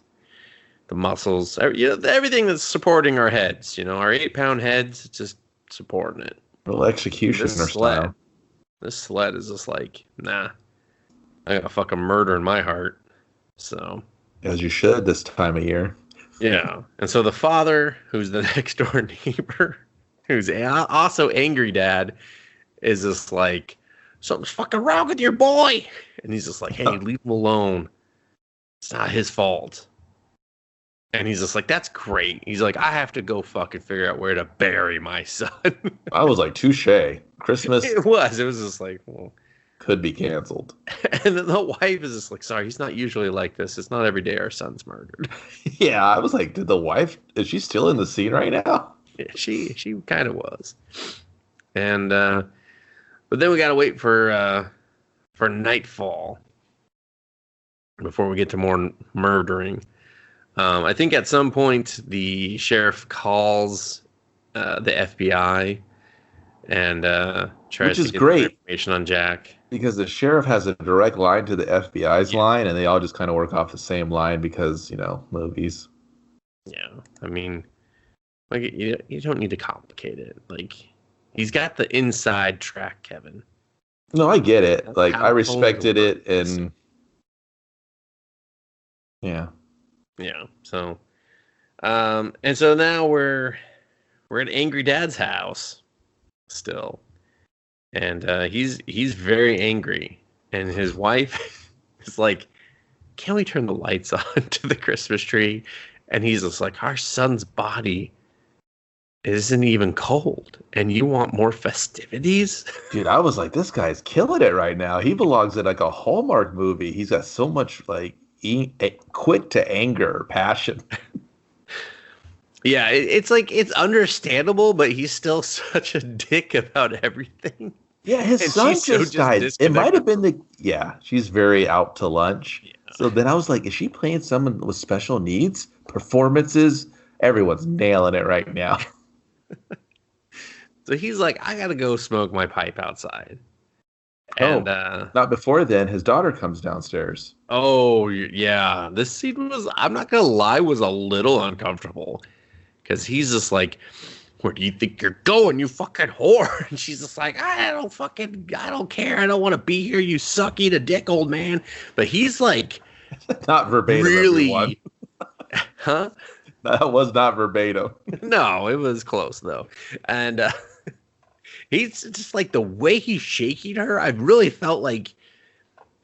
the muscles, everything that's supporting our heads, our 8-pound heads, it's just supporting it. Real executioner style. This sled is just like, nah, I got a fucking murder in my heart. So. As you should this time of year. Yeah. And so the father, who's the next door neighbor, who's also angry dad, is just like, something's fucking wrong with your boy. And he's just like, hey, leave him alone. It's not his fault. And he's just like, that's great. He's like, I have to go fucking figure out where to bury my son. I was like, touche. Christmas. It was just like, well. Could be canceled. And then the wife is just like, sorry, he's not usually like this. It's not every day our son's murdered. Yeah, I was like, is she still in the scene right now? Yeah, she kind of was. And, but then we got to wait for nightfall before we get to more murdering. I think at some point the sheriff calls the FBI and tries to get great information on Jack. Because the sheriff has a direct line to the FBI's line, and they all just kind of work off the same line because, movies. Yeah, I mean, like, you don't need to complicate it. Like, he's got the inside track, Kevin. No, I get it. Like, I respected it, and yeah. Yeah, so, and so now we're at Angry Dad's house still. and he's very angry, and his wife is like, "Can we turn the lights on to the Christmas tree?" And he's just like, "Our son's body isn't even cold, and you want more festivities?" Dude, I was like, this guy's killing it right now. He belongs in like a Hallmark movie. He's got so much like quick to anger passion. Yeah, it's like it's understandable, but he's still such a dick about everything. Yeah, his And son she's so just died. It disconnected. might have been she's very out to lunch. Yeah. So then I was like, is she playing someone with special needs? Performances? Everyone's nailing it right now. So he's like, I gotta go smoke my pipe outside. And not before then, his daughter comes downstairs. oh yeah, this scene was, I'm not gonna lie, was a little uncomfortable. Because he's just like, where do you think you're going, you fucking whore? And she's just like, I don't care. I don't want to be here, you suck, eat a dick, old man. But he's like, Not verbatim, really, everyone. huh? That was not verbatim. No, it was close though. And he's just like, the way he's shaking her, I really felt like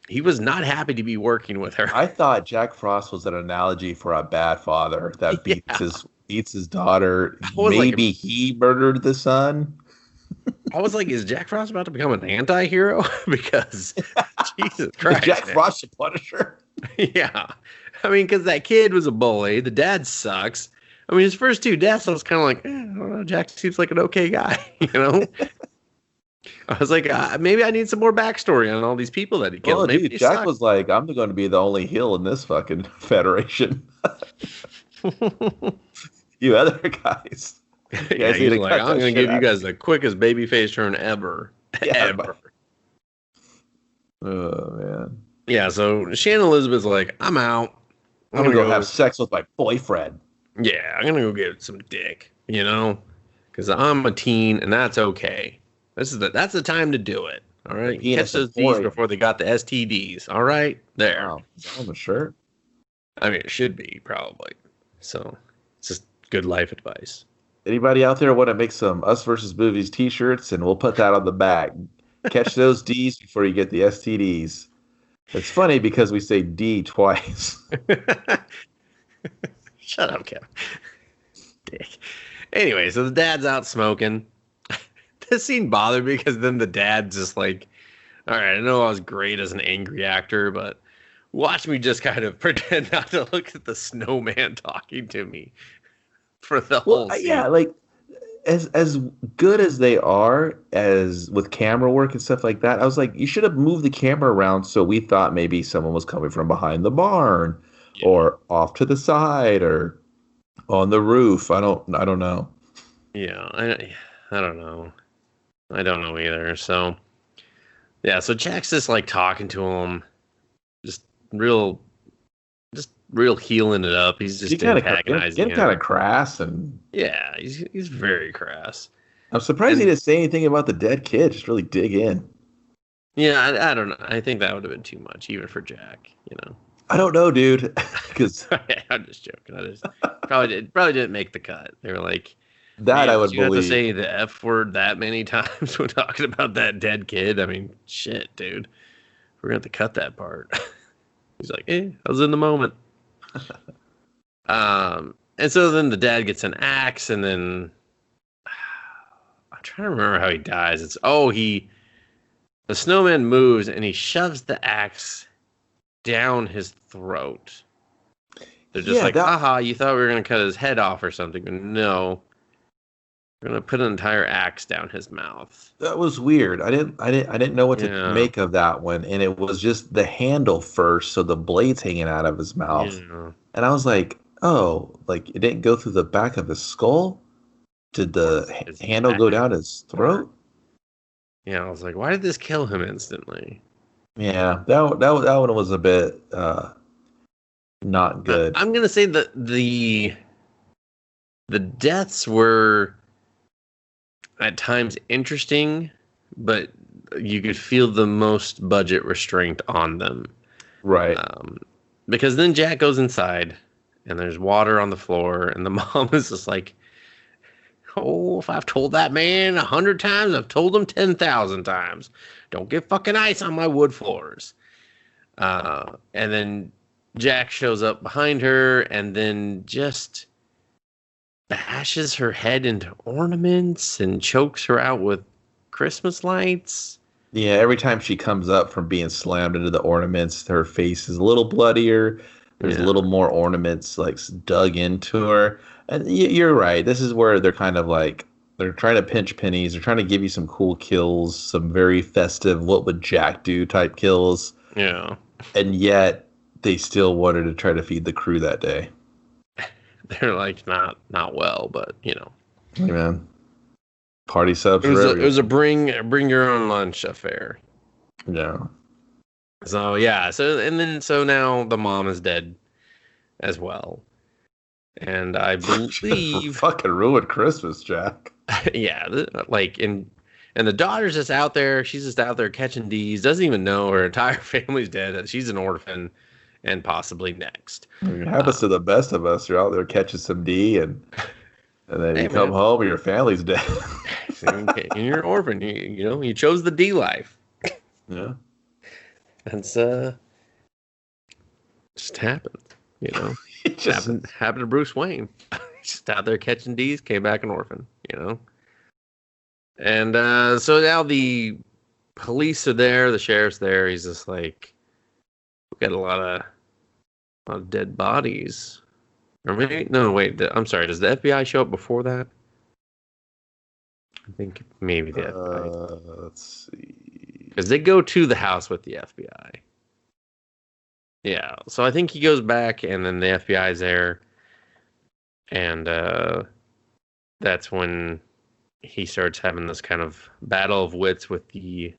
he was not happy to be working with her. I thought Jack Frost was an analogy for a bad father that beats his daughter. Maybe he murdered the son. I was like, is Jack Frost about to become an anti-hero? Because Jesus Christ. Jack Frost the Punisher? Yeah. I mean, because that kid was a bully. The dad sucks. I mean, his first two deaths, I was kind of like, I don't know, Jack seems like an okay guy, you know? I was like, maybe I need some more backstory on all these people that he killed. Well, maybe dude, Jack was like, I'm going to be the only heel in this fucking federation. You other guys. Yeah, he's like, I'm going to give you guys the quickest babyface turn ever. Yeah, ever. Oh, man. Yeah, so Shannon Elizabeth's like, I'm out. I'm going to go have sex with my boyfriend. Yeah, I'm going to go get some dick, you know? Because I'm a teen, and that's okay. That's the time to do it. All right, catch those D's before they got the STDs. All right, there. Wow, on the shirt. I mean, it should be probably. So it's just good life advice. Anybody out there want to make some Us versus Movies T-shirts, and we'll put that on the back. Catch those D's before you get the STDs. It's funny because we say D twice. Shut up, Kevin. Dick. Anyway, so the dad's out smoking. This scene bothered me because then the dad's just like, all right, I know I was great as an angry actor, but watch me just kind of pretend not to look at the snowman talking to me for the whole scene. Yeah, like as good as they are as with camera work and stuff like that, I was like, you should have moved the camera around so we thought maybe someone was coming from behind the barn or off to the side or on the roof. I don't know. Yeah, I don't know. I don't know either. So, yeah, so Jack's just like talking to him, just real healing it up. He's just antagonizing him. Getting kind of crass and yeah, he's very crass. I'm surprised he didn't say anything about the dead kid. Just really dig in. Yeah, I don't know. I think that would have been too much, even for Jack. You know. I don't know, dude. Because I'm just joking. I just probably didn't make the cut. They were like. That I would believe. You have to say the F word that many times when talking about that dead kid. I mean, shit, dude. We're going to have to cut that part. He's like, I was in the moment. And so then the dad gets an axe, and then I'm trying to remember how he dies. The snowman moves, and he shoves the axe down his throat. They're just haha, you thought we were going to cut his head off or something. But no. We're gonna put an entire axe down his mouth. That was weird. I didn't know what to make of that one, and it was just the handle first, so the blade's hanging out of his mouth. Yeah. And I was like, oh, like it didn't go through the back of his skull? Did the handle go down his throat? Yeah, I was like, why did this kill him instantly? Yeah, that one was a bit not good. I'm gonna say that the deaths were at times interesting, but you could feel the most budget restraint on them. Right. Because then Jack goes inside, and there's water on the floor, and the mom is just like, Oh, if I've told that man 100 times, I've told him 10,000 times. Don't get fucking ice on my wood floors. And then Jack shows up behind her and then just bashes her head into ornaments and chokes her out with Christmas lights. Yeah, every time she comes up from being slammed into the ornaments, her face is a little bloodier. There's a little more ornaments like dug into her. And you're right. This is where they're kind of like, they're trying to pinch pennies. They're trying to give you some cool kills, some very festive, what would Jack do type kills. Yeah. And yet they still wanted to try to feed the crew that day. They're like, not well, but you know. Hey, man. Party subs. It was a bring your own lunch affair. Yeah. So yeah, so now the mom is dead as well, and I believe fucking ruined Christmas, Jack. Yeah, and the daughter's just out there. She's just out there catching D's. Doesn't even know her entire family's dead. She's an orphan, and possibly next. It happens to the best of us. You're out there catching some D, and then you come home and your family's dead. And you're an orphan. You chose the D life. Yeah. That's just happened, It just happened to Bruce Wayne. Just out there catching D's, came back an orphan, And so now the police are there, the sheriff's there. He's just like, we got a lot of dead bodies. Or maybe no, wait. I'm sorry. Does the FBI show up before that? I think maybe the FBI. Let's see. Because they go to the house with the FBI. Yeah, so I think he goes back, and then the FBI's there, and that's when he starts having this kind of battle of wits with the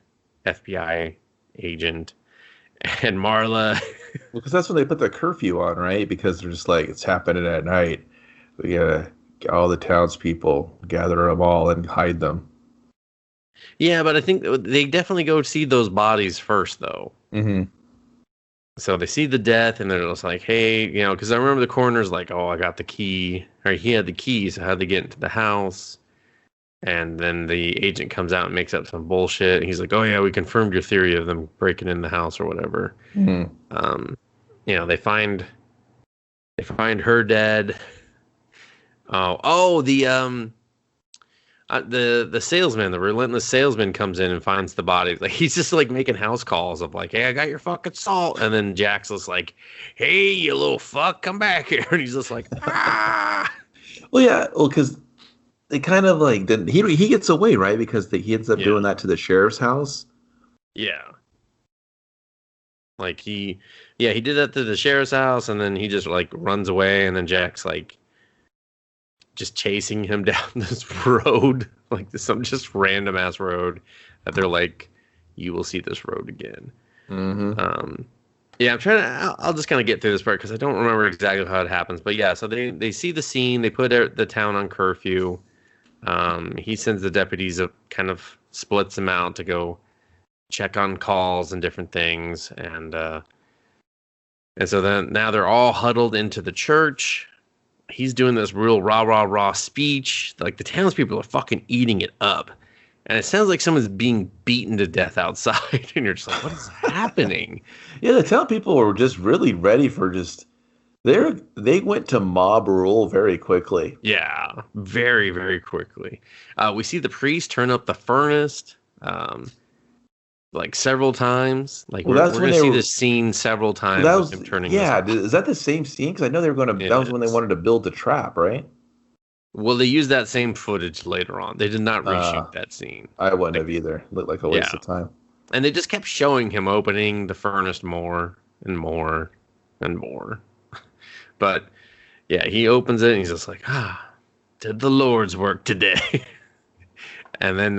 FBI agent and Marla. Because that's when they put the curfew on, right? Because they're just like, it's happening at night. We gotta get all the townspeople, gather them all, and hide them. Yeah, but I think they definitely go see those bodies first, though. Mm-hmm. So they see the death, and they're just like, hey, because I remember the coroner's like, oh, I got the key. Or he had the key, so how'd they get into the house? And then the agent comes out and makes up some bullshit. And he's like, oh, yeah, we confirmed your theory of them breaking in the house or whatever. Mm-hmm. They find her dead. The salesman, the relentless salesman, comes in and finds the bodies. Like, he's just like making house calls of like, hey, I got your fucking salt. And then Jack's just like, hey, you little fuck, come back here. And he's just like, ah. Well, yeah, because they kind of like, he gets away, right? Because he ends up doing that to the sheriff's house. Yeah. Like he did that to the sheriff's house, and then he just like runs away, and then Jack's like just chasing him down this road, like some just random ass road that they're like, you will see this road again. Mm-hmm. I'm trying to, I'll just kind of get through this part because I don't remember exactly how it happens, but yeah, so they see the scene, they put the town on curfew. He sends the deputies kind of splits them out to go check on calls and different things. And so then now they're all huddled into the church. He's doing this real rah speech. Like, the townspeople are fucking eating it up. And it sounds like someone's being beaten to death outside. And you're just like, what is happening? Yeah, the townspeople were just really ready for they went to mob rule very quickly. Yeah, very, very quickly. We see the priest turn up the furnace like several times. Like, we're going to see this scene several times. That was, him turning is that the same scene? Because I know they were going to. That was when they wanted to build the trap, right? Well, they used that same footage later on. They did not reshoot that scene. I wouldn't have either. Looked like a waste of time. And they just kept showing him opening the furnace more and more and more. But yeah, he opens it and he's just like, did the Lord's work today. And then,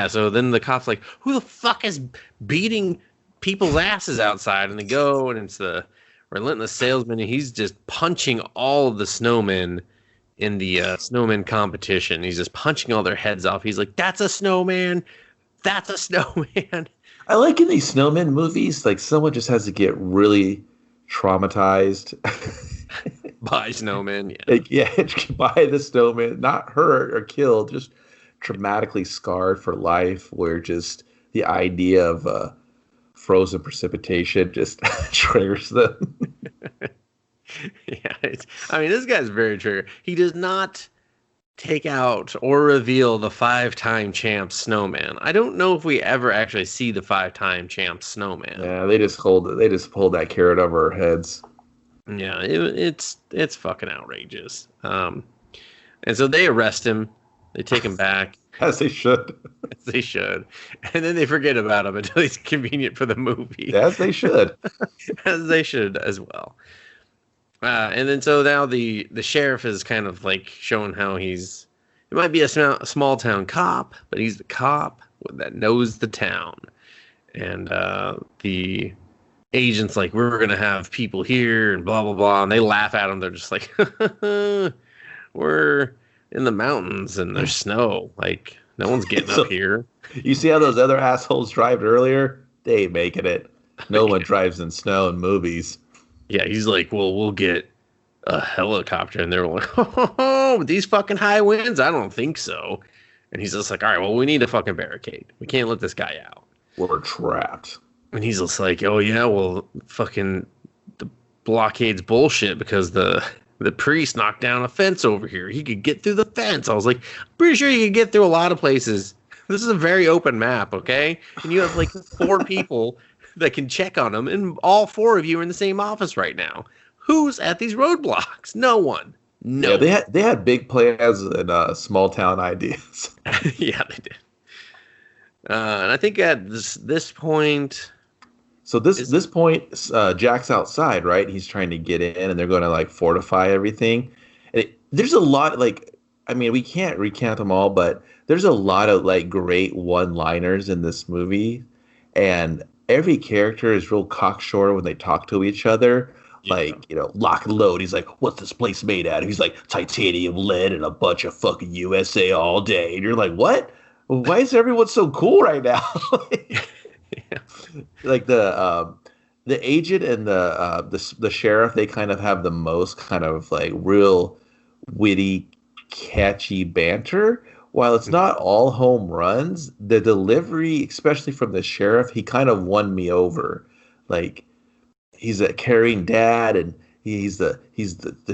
so then the cop's like, who the fuck is beating people's asses outside? And they go, and it's the relentless salesman, and he's just punching all of the snowmen in the snowman competition. He's just punching all their heads off. He's like, that's a snowman. That's a snowman. I like in these snowman movies, like, someone just has to get really traumatized By snowman, yeah. Like, yeah, by the snowman, not hurt or killed, just traumatically scarred for life. Where just the idea of frozen precipitation just triggers them. Yeah, I mean, this guy's very trigger. He does not take out or reveal the 5-time champ snowman. I don't know if we ever actually see the 5-time champ snowman. Yeah, they just hold that carrot over our heads. Yeah, it's fucking outrageous. And so they arrest him. They take him back. As they should. As they should. And then they forget about him until he's convenient for the movie. As they should. As they should as well. And then so now the sheriff is kind of like showing how he might be a small town cop, but he's the cop that knows the town. And the agent's like, we're going to have people here and blah, blah, blah. And they laugh at him. They're just like, we're in the mountains and there's snow. Like, no one's getting up here. You see how those other assholes drive earlier? They ain't making it. No one drives in snow in movies. Yeah, he's like, well, we'll get a helicopter. And they're like, oh, with these fucking high winds? I don't think so. And he's just like, all right, well, we need a fucking barricade. We can't let this guy out. We're trapped. And he's just like, oh, yeah, well, fucking the blockade's bullshit because the priest knocked down a fence over here. He could get through the fence. I was like, I'm pretty sure you could get through a lot of places. This is a very open map, okay? And you have like 4 people that can check on them, and all 4 of you are in the same office right now. Who's at these roadblocks? No one. No. Yeah, they had big plans and small town ideas. Yeah, they did. And I think at this point. So this point, Jack's outside, right? He's trying to get in, and they're going to like fortify everything. And there's a lot, like, I mean, we can't recount them all, but there's a lot of like great one-liners in this movie, and every character is real cocksure when they talk to each other. Yeah. Like, you know, lock and load. He's like, what's this place made out of? He's like, titanium, lead, and a bunch of fucking USA all day. And you're like, what? Why is everyone so cool right now? Yeah. Like the agent and the sheriff, they kind of have the most kind of like real witty, catchy banter. While it's not all home runs, the delivery, especially from the sheriff, he kind of won me over. Like, he's a caring dad, and he's the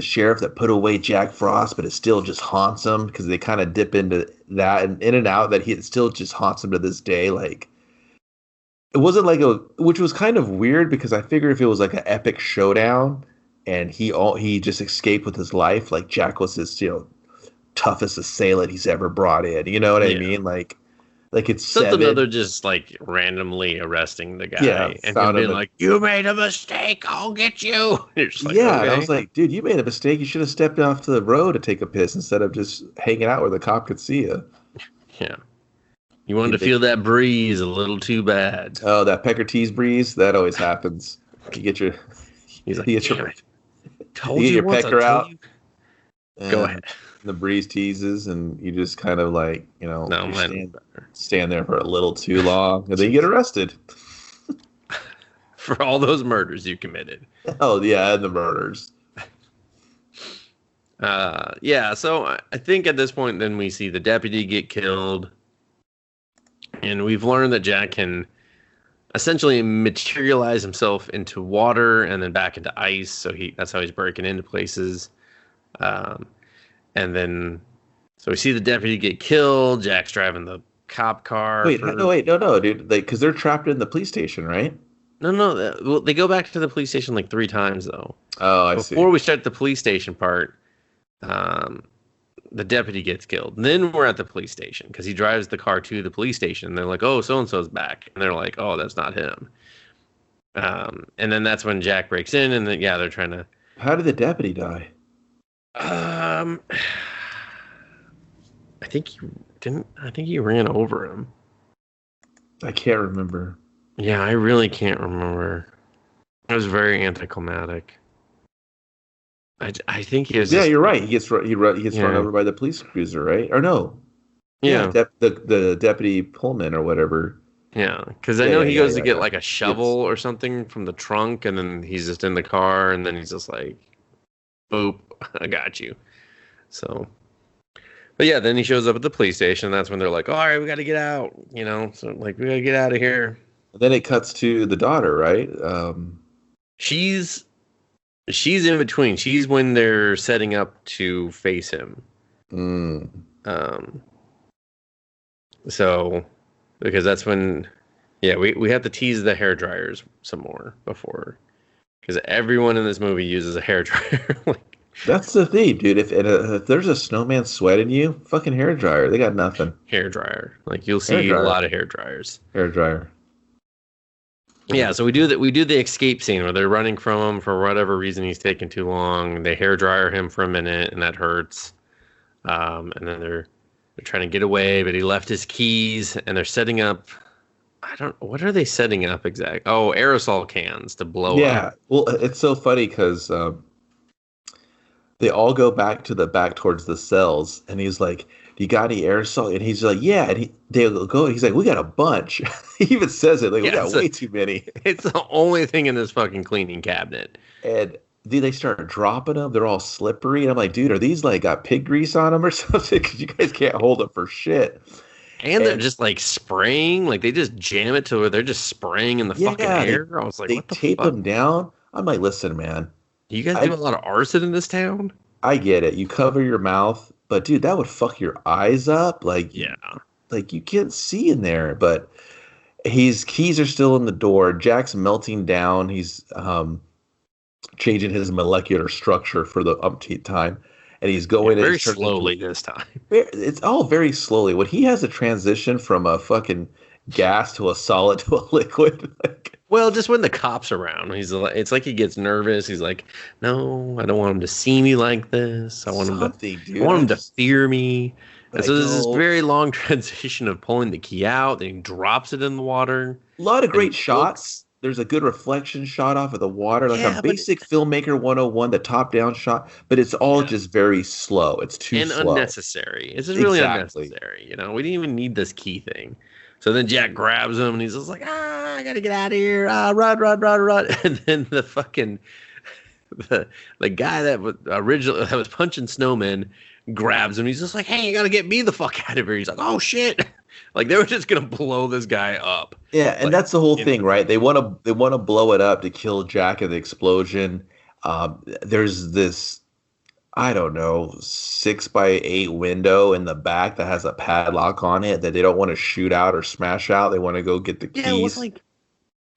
sheriff that put away Jack Frost, but it still just haunts him because they kind of dip into that and in and out that it still just haunts him to this day. Like, it wasn't like which was kind of weird because I figured if it was like an epic showdown and he just escaped with his life, like Jack was his, you know, toughest assailant he's ever brought in. You know what I mean? Like it's something other just like randomly arresting the guy and him being like, "You made a mistake. I'll get you." Like, yeah, okay. I was like, "Dude, you made a mistake. You should have stepped off the road to take a piss instead of just hanging out where the cop could see you." Yeah. You wanted to feel that breeze a little too bad. Oh, that Pecker Tees breeze? That always happens. You get your... He's like, told you your pecker out. Go ahead. The breeze teases, and you just kind of like, you know, stand there for a little too long, and then you get arrested. For all those murders you committed. Oh, yeah, and the murders. Yeah, so I think at this point, then we see the deputy get killed. And we've learned that Jack can essentially materialize himself into water and then back into ice. So that's how he's breaking into places. And then, so we see the deputy get killed. Jack's driving the cop car. No, dude. Because they're trapped in the police station, right? No. They go back to the police station like 3 times, though. Oh, I see. Before we start the police station part, the deputy gets killed. And then we're at the police station because he drives the car to the police station. And they're like, oh, so-and-so's back. And they're like, oh, that's not him. And then that's when Jack breaks in. And then, they're trying to... How did the deputy die? I think he ran over him. I can't remember. Yeah, I really can't remember. It was very anticlimactic. I think he was. Yeah, you're right. He gets run over by the police cruiser, right? Or no? Yeah, the deputy Pullman or whatever. Yeah, because I know he goes to get like a shovel or something from the trunk, and then he's just in the car, and then he's just like, Boop, I got you. So, but yeah, then he shows up at the police station. And that's when they're like, all right, we got to get out. So like, we got to get out of here. Then it cuts to the daughter, right? She's in between. She's when they're setting up to face him. So, because that's when, we have to tease the hair dryers some more before, because everyone in this movie uses a hair dryer. Like, that's the thing, dude. If there's a snowman sweating you, fucking hair dryer. They got nothing. Hair dryer. Like, you'll see a lot of hair dryers. Hair dryer. Yeah, so we do the escape scene where they're running from him for whatever reason. He's taking too long. They hair dryer him for a minute, and that hurts. And then they're trying to get away, but he left his keys, and they're setting up. What are they setting up exactly? Oh, aerosol cans to blow up. Yeah, well, it's so funny because they all go back towards the cells, and he's like, "Do you got any aerosol?" And he's like, "Yeah." And they'll go. He's like, "We got a bunch." He even says it like, "We got way too many." It's the only thing in this fucking cleaning cabinet. And dude, they start dropping them. They're all slippery. And I'm like, dude, are these like got pig grease on them or something? Because you guys can't hold them for shit. And they're just like spraying, like they just jam it to where they're just spraying in the fucking air. I was like, they what the tape fuck? them down. I'm like, listen, man. You guys do a lot of arson in this town? I get it. You cover your mouth, but dude, that would fuck your eyes up. Like, like you can't see in there. But his keys are still in the door. Jack's melting down. He's changing his molecular structure for the umpteenth time. And he's going very slowly this time. It's all very slowly. When he has a transition from a fucking gas to a solid to a liquid. Well, just when the cop's around, it's like he gets nervous. He's like, "No, I don't want him to see me like this. I want him to fear me." And so there's this very long transition of pulling the key out. Then he drops it in the water. A lot of great shots. There's a good reflection shot off of the water, like a basic filmmaker 101, the top-down shot, but it's all just very slow. It's too slow. And unnecessary. It's just really unnecessary. We didn't even need this key thing. So then Jack grabs him, and he's just like, I gotta get out of here. Run. And then the fucking, the guy that was punching Snowman grabs him. He's just like, hey, you gotta get me the fuck out of here. He's like, oh, shit. Like, they were just gonna blow this guy up. Yeah, and that's the whole thing, right? They want to blow it up to kill Jack in the explosion. There's this, I don't know, 6x8 window in the back that has a padlock on it that they don't want to shoot out or smash out. They want to go get the keys. Yeah, it was like,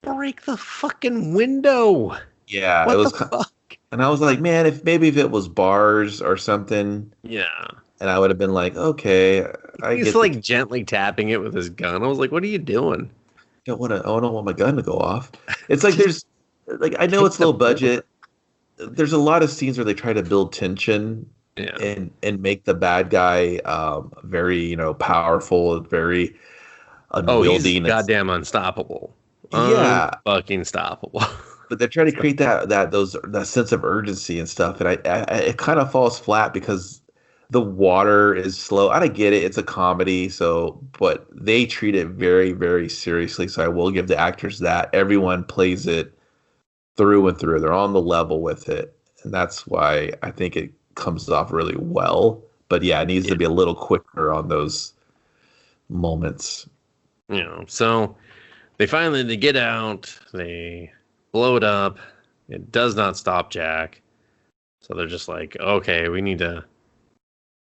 break the fucking window. Yeah, what the fuck? And I was like, man, if it was bars or something. Yeah. And I would have been like, okay. He's like gently tapping it with his gun. I was like, what are you doing? I don't want my gun to go off. It's like there's, like, I know it's low budget. There's a lot of scenes where they try to build tension and make the bad guy very, powerful, very unwieldy. He's goddamn unstoppable. Yeah. Fucking stoppable. But they're trying to create that sense of urgency and stuff. And it kind of falls flat because the water is slow. I get it. It's a comedy. But they treat it very, very seriously. So I will give the actors that. Everyone plays it through and through. They're on the level with it. And that's why I think it comes off really well. But yeah, it needs to be a little quicker on those moments. So they get out. They blow it up. It does not stop Jack. So they're just like, okay, we need to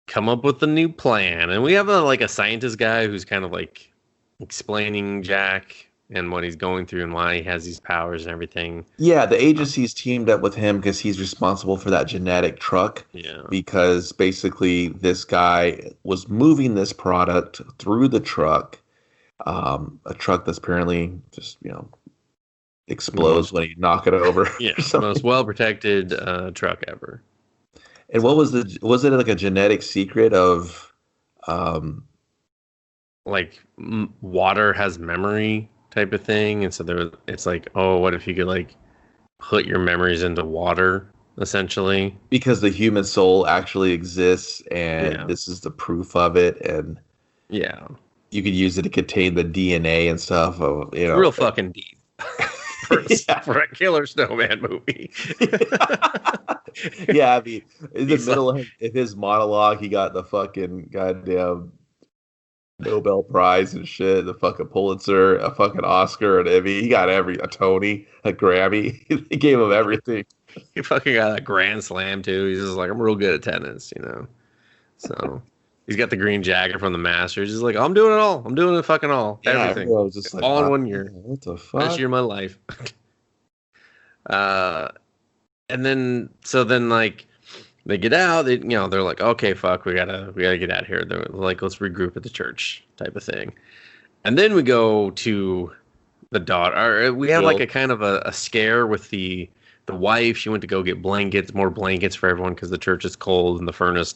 come up with a new plan. And we have a scientist guy who's kind of like explaining Jack and what he's going through and why he has these powers and everything. Yeah, the agency's teamed up with him because he's responsible for that genetic truck. Yeah. Because basically this guy was moving this product through the truck, a truck that's apparently just, explodes when you knock it over. Yeah, the most well-protected truck ever. And what was it like a genetic secret of water has memory type of thing? And so it's like, oh, what if you could put your memories into water, essentially? Because the human soul actually exists, and this is the proof of it, and you could use it to contain the DNA and stuff. Real fucking deep. For a killer snowman movie. Yeah, I mean, in the He's middle of his monologue, he got the fucking goddamn Nobel Prize and shit, the fucking Pulitzer, a fucking Oscar, an Emmy. He got a Tony, a Grammy. They gave him everything. he fucking got a grand slam too. He's just like, I'm real good at tennis, So he's got the green jacket from the Masters. He's like, I'm doing it all. I'm doing it fucking all. Yeah, Everything. I was just like, All in wow, 1 year. what the Best fuck? year of my life. And then like they get out. They're like, okay, fuck, we gotta get out of here. They're like, let's regroup at the church, type of thing. And then we go to the daughter. We have like a kind of a scare with the wife. She went to go get more blankets for everyone because the church is cold and the furnace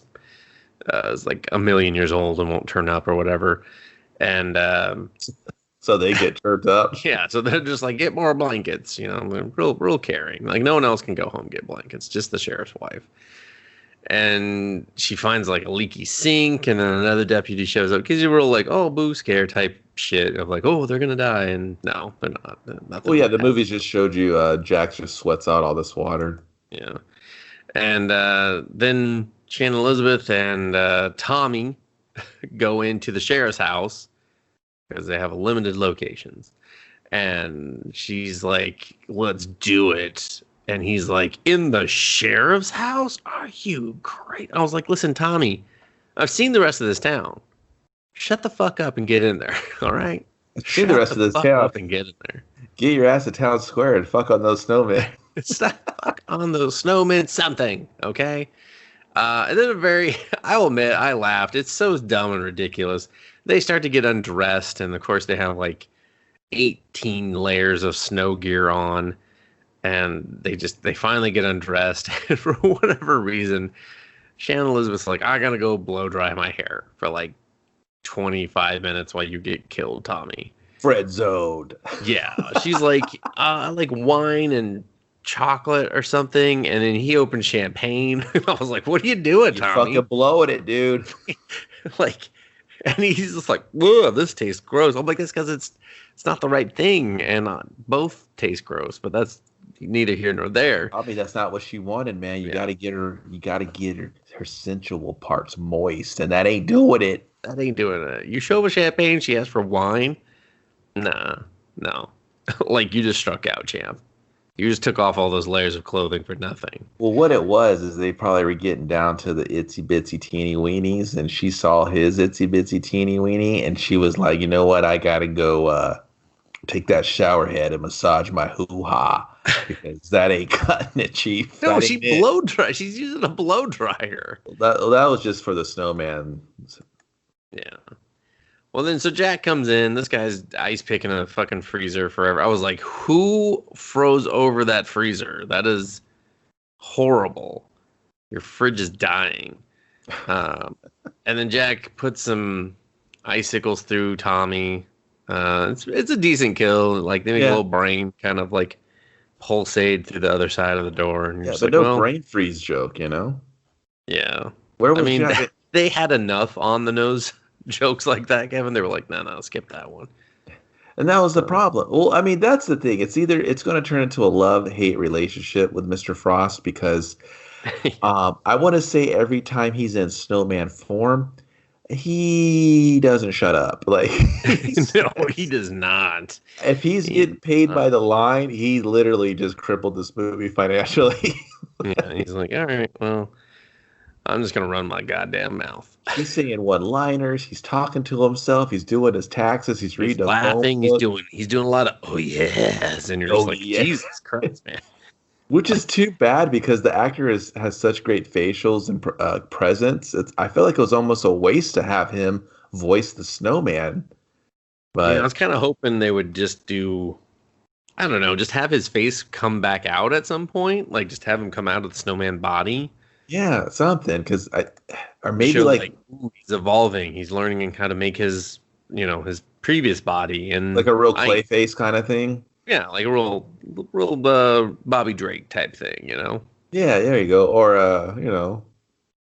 is like 1,000,000 years old and won't turn up or whatever. And so they get turned up. yeah, so they're just like, get more blankets. Real caring. Like no one else can go home and get blankets, just the sheriff's wife. And she finds like a leaky sink, and then another deputy shows up because you're real like, oh, boo scare type shit of like, oh, they're gonna die, and no, they're not. Well, yeah, the movies just showed you Jack just sweats out all this water. Yeah, and then Shannon Elizabeth and Tommy go into the sheriff's house because they have limited locations, and she's like, let's do it. And he's like, in the sheriff's house? Are you crazy? I was like, listen, Tommy, I've seen the rest of this town. Shut the fuck up and get in there, all right? See the rest of this town. Shut up and get in there. Get your ass to town square and fuck on those snowmen. Fuck on those snowmen, something, okay? And then I will admit, I laughed. It's so dumb and ridiculous. They start to get undressed, and of course they have like 18 layers of snow gear on. And they finally get undressed, and for whatever reason, Shannon Elizabeth's like, I gotta go blow dry my hair for like 25 minutes while you get killed, Tommy. Fred zoned. Yeah, she's like, like wine and chocolate or something, and then he opened champagne. I was like, what are you doing, Tommy? Fucking blowing it, dude. Like, and he's just like, whoa, this tastes gross. I'm like, it's because it's not the right thing, and both taste gross, but that's neither here nor there. I mean, that's not what she wanted, man. You gotta get her sensual parts moist, and that ain't doing it. That ain't doing it. You show her champagne, she asks for wine. Nah, no. Like, you just struck out, champ. You just took off all those layers of clothing for nothing. Well, what it was is they probably were getting down to the itsy bitsy teeny weenies, and she saw his itsy bitsy teeny weenie, and she was like, you know what? I gotta go take that shower head and massage my hoo-ha, because that ain't cutting it, Chief. No, she blow dry. She's using a blow dryer. That was just for the snowman. Yeah. Well, then, so Jack comes in. This guy's ice picking a fucking freezer forever. I was like, who froze over that freezer? That is horrible. Your fridge is dying. And then Jack puts some icicles through Tommy. It's a decent kill. Like, they make a little brain kind of like pulsate through the other side of the door. And yeah, but no brain freeze joke, Yeah. Where was they had enough on the nose jokes like that, Kevin. They were like, no, skip that one. And that was the problem. Well, I mean, that's the thing. It's going to turn into a love-hate relationship with Mr. Frost, because I want to say every time he's in snowman form, he doesn't shut up. Like, no, he does not. If he's getting paid by the line, he literally just crippled this movie financially. Yeah, he's like, all right, well, I'm just gonna run my goddamn mouth. He's saying one-liners. He's talking to himself. He's doing his taxes. He's reading. Laughing. He's doing a lot of oh yes, and you're just like, Jesus Christ, man. Which is too bad, because the actor has such great facials and presence. I feel like it was almost a waste to have him voice the snowman. But I was kind of hoping they would just do, I don't know, just have his face come back out at some point. Like, just have him come out of the snowman body. Yeah, something. Or maybe like ooh, he's evolving. He's learning how to make his previous body. And like a real Clayface kind of thing. Yeah, like a real Bobby Drake type thing, Yeah, there you go. Or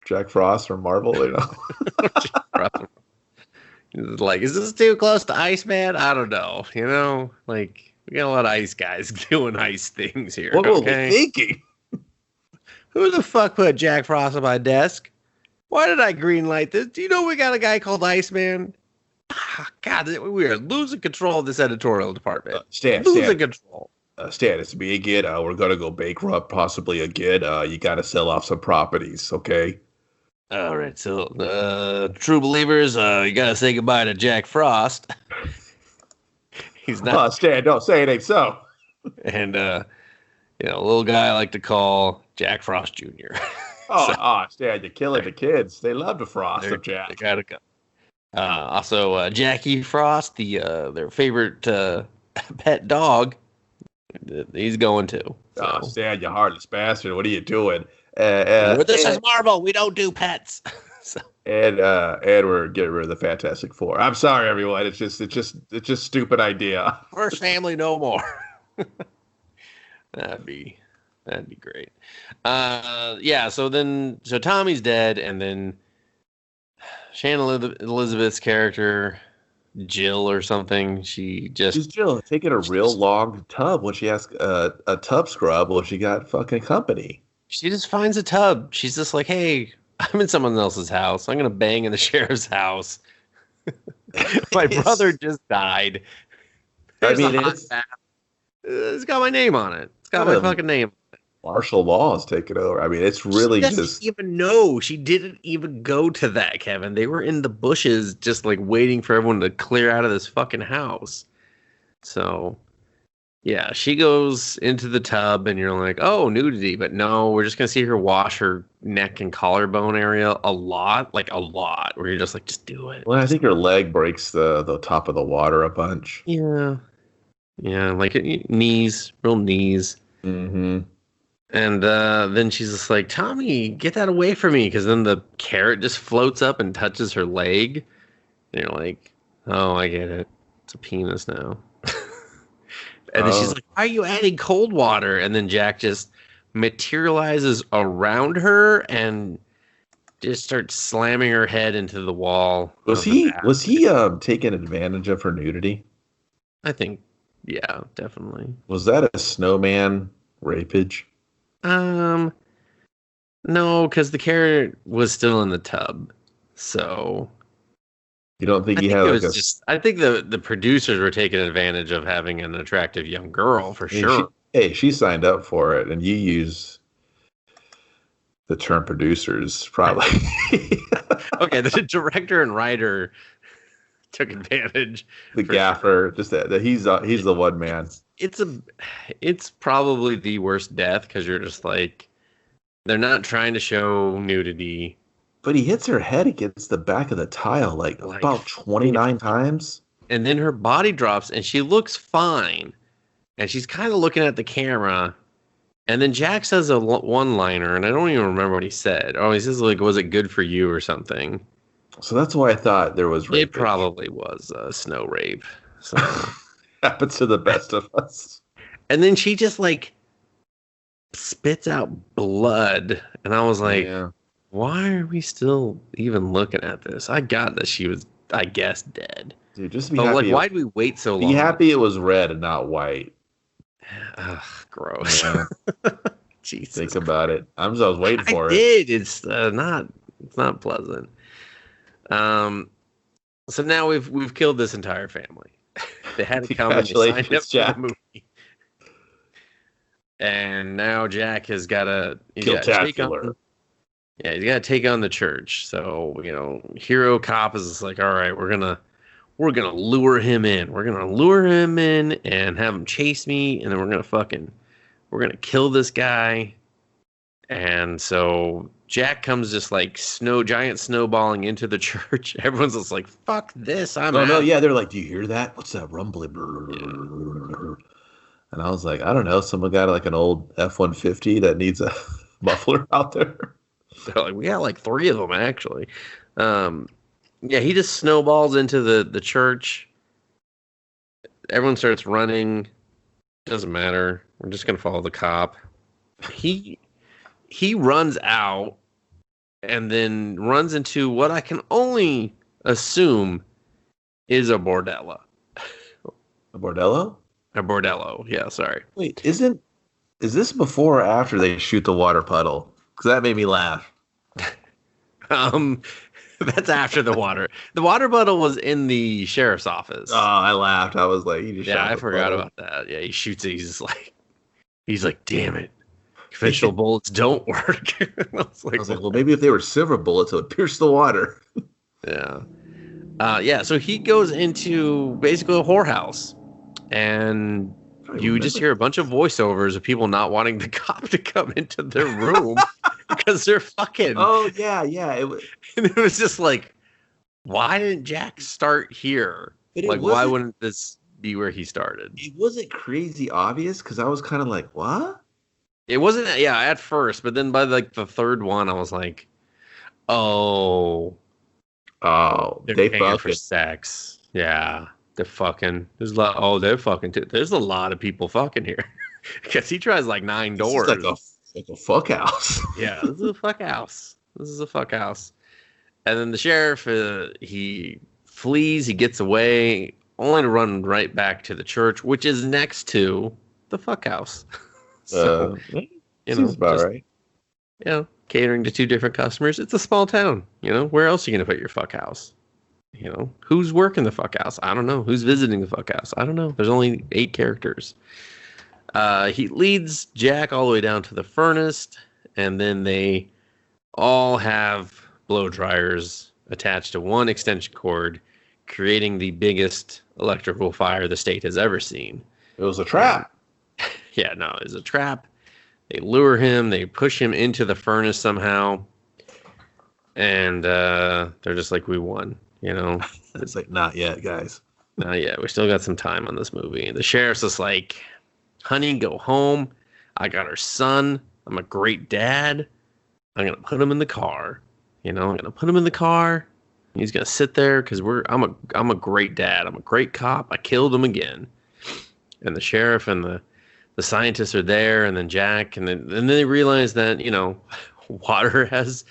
Jack Frost or Marvel, Like, is this too close to Iceman? I don't know. Like, we got a lot of ice guys doing ice things here. What were we thinking? Who the fuck put Jack Frost on my desk? Why did I greenlight this? Do you know we got a guy called Iceman? God, we are losing control of this editorial department. Losing control. Stan, it's me again. We're gonna go bankrupt, possibly again. You got to sell off some properties, okay? All right, so true believers, you gotta say goodbye to Jack Frost. He's not. Stan, don't say it ain't so. And a little guy I like to call Jack Frost Jr. Stan, you're killing the kids. They love the Frost of Jack. They gotta go. Also, Jackie Frost, their favorite pet dog, he's going too. So. Stan, you heartless bastard! What are you doing? This is Marvel. We don't do pets. And we're getting rid of the Fantastic Four. I'm sorry, everyone. It's just stupid idea. First family, no more. That'd be great. So Tommy's dead, and then Shannon Elizabeth's character, Jill or something. She's Jill taking a real long tub when she has a tub scrub when she got fucking company. She just finds a tub. She's just like, hey, I'm in someone else's house. I'm going to bang in the sheriff's house. My brother just died. It's got my name on it. It's got my fucking name. Martial law is taking over. I mean, it's really she doesn't even know. She didn't even go to that, Kevin. They were in the bushes just like waiting for everyone to clear out of this fucking house. So, yeah, she goes into the tub and you're like, oh, nudity. But no, we're just going to see her wash her neck and collarbone area a lot. Where you're just like, just do it. Well, I think her leg breaks the top of the water a bunch. Yeah. Yeah, like knees, real knees. Mm-hmm. And then she's just like, Tommy, get that away from me. Because then the carrot just floats up and touches her leg. And you're like, oh, I get it. It's a penis now. And then she's like, why are you adding cold water? And then Jack just materializes around her and just starts slamming her head into the wall. Was he taking advantage of her nudity? I think, yeah, definitely. Was that a snowman rapage? No, because the carrot was still in the tub. So you don't think he had like I think the producers were taking advantage of having an attractive young girl for sure. She signed up for it, and you use the term producers probably. Okay, the director and writer took advantage. The gaffer, just that he's the one man. It's probably the worst death because you're just like, they're not trying to show nudity. But he hits her head against the back of the tile like about 29 times. And then her body drops and she looks fine. And she's kind of looking at the camera. And then Jack says a one-liner, and I don't even remember what he said. Oh, he says, like, was it good for you or something? So that's why I thought there was rape. It probably was snow rape. So. Happens to the best of us. And then she just like spits out blood, and I was like, why are we still even looking at this? I got that she was, I guess, dead. Dude, just be happy. Like, why'd we wait so long? Be happy it was red and not white. Ugh, gross. Yeah. Jesus. Think about it. I was waiting for it. It's not pleasant. So now we've killed this entire family. They had to come and they signed up for the movie. And now Jack has got to take on the church. So, hero cop is like, all right, we're gonna lure him in. We're gonna lure him in and have him chase me, and then we're gonna kill this guy. And so Jack comes just like giant snowballing into the church. Everyone's just like, fuck this. I'm out. Yeah, they're like, do you hear that? What's that rumbling? And I was like, I don't know. Someone got like an old F-150 that needs a muffler out there. They're like, we got like 3 of them actually. He just snowballs into the church. Everyone starts running. Doesn't matter. We're just gonna follow the cop. He runs out and then runs into what I can only assume is a bordello. A bordello? A bordello. Yeah, sorry. Wait, is this before or after they shoot the water puddle? Because that made me laugh. That's after the water. The water bottle was in the sheriff's office. Oh, I laughed. I was like, he just shot I the forgot bottle. about that. Yeah, he shoots it. He's like, damn it. Conventional bullets don't work. I was like, well, maybe if they were silver bullets, it would pierce the water. Yeah. So he goes into basically a whorehouse, and you just hear a bunch of voiceovers of people not wanting the cop to come into their room because they're fucking. Oh, yeah. And it was just like, why didn't Jack start here? Like, why wouldn't this be where he started? It wasn't crazy obvious because I was kind of like, what? It wasn't, at first, but then by like the third one, I was like, oh, they're paying for sex. Yeah, they're fucking. There's a lot. They're fucking too. There's a lot of people fucking here because he tries like 9 doors. Like a fuck house. Yeah, this is a fuck house. And then the sheriff, he flees, he gets away, only to run right back to the church, which is next to the fuck house. So, seems about right. Catering to 2 different customers. It's a small town. Where else are you going to put your fuck house? Who's working the fuck house? I don't know. Who's visiting the fuck house? I don't know. There's only 8 characters. He leads Jack all the way down to the furnace, and then they all have blow dryers attached to one extension cord, creating the biggest electrical fire the state has ever seen. It was a trap. It was a trap. They lure him, they push him into the furnace somehow, and they're just like, we won, It's like, not yet, guys. Not yet. We still got some time on this movie. The sheriff's just like, honey, go home. I got her son. I'm a great dad. I'm going to put him in the car. I'm going to put him in the car. He's going to sit there because I'm a great dad. I'm a great cop. I killed him again. And the sheriff and the scientists are there, and then Jack, and then they realize that, water has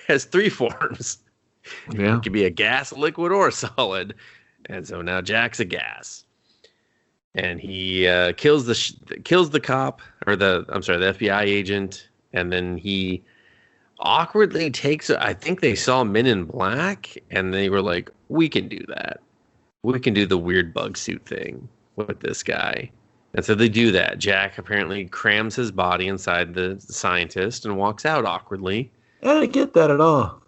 3 forms. Yeah. It could be a gas, a liquid, or a solid. And so now Jack's a gas. And he kills the cop, or the FBI agent, and then he awkwardly takes, I think they saw Men in Black, and they were like, we can do that. We can do the weird bug suit thing with this guy. And so they do that. Jack apparently crams his body inside the scientist and walks out awkwardly. I didn't get that at all.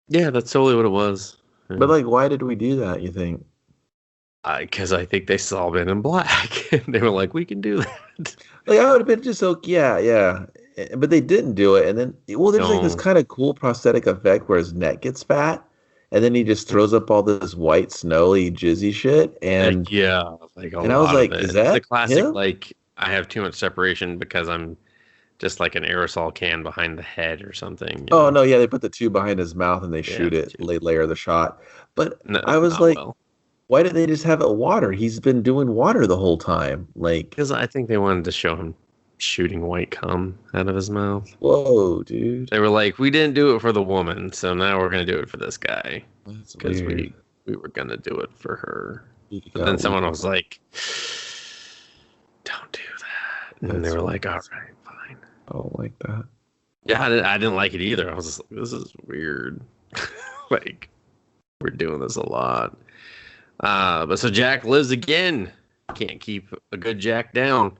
Yeah, that's totally what it was. But like, why did we do that, you think? Because I think they saw Men in Black. They were like, we can do that. Like, I would have been just okay, yeah. But they didn't do it. And then, there's like this kind of cool prosthetic effect where his neck gets fat. And then he just throws up all this white, snowy, jizzy shit. And and I was like, is that the classic, him? Like, I have too much separation because I'm just like an aerosol can behind the head or something. Oh, no, yeah, they put the tube behind his mouth and they shoot it, layer the shot. But I was like, why did they just have it water? He's been doing water the whole time. Like, because I think they wanted to show him shooting white cum out of his mouth. Whoa, dude. They were like, we didn't do it for the woman, so now we're going to do it for this guy. Because we were going to do it for her. But then someone was like, don't do that. And they were like, all right, fine. I don't like that. Yeah, I didn't like it either. I was just like, this is weird. Like, we're doing this a lot. But so Jack lives again. Can't keep a good Jack down.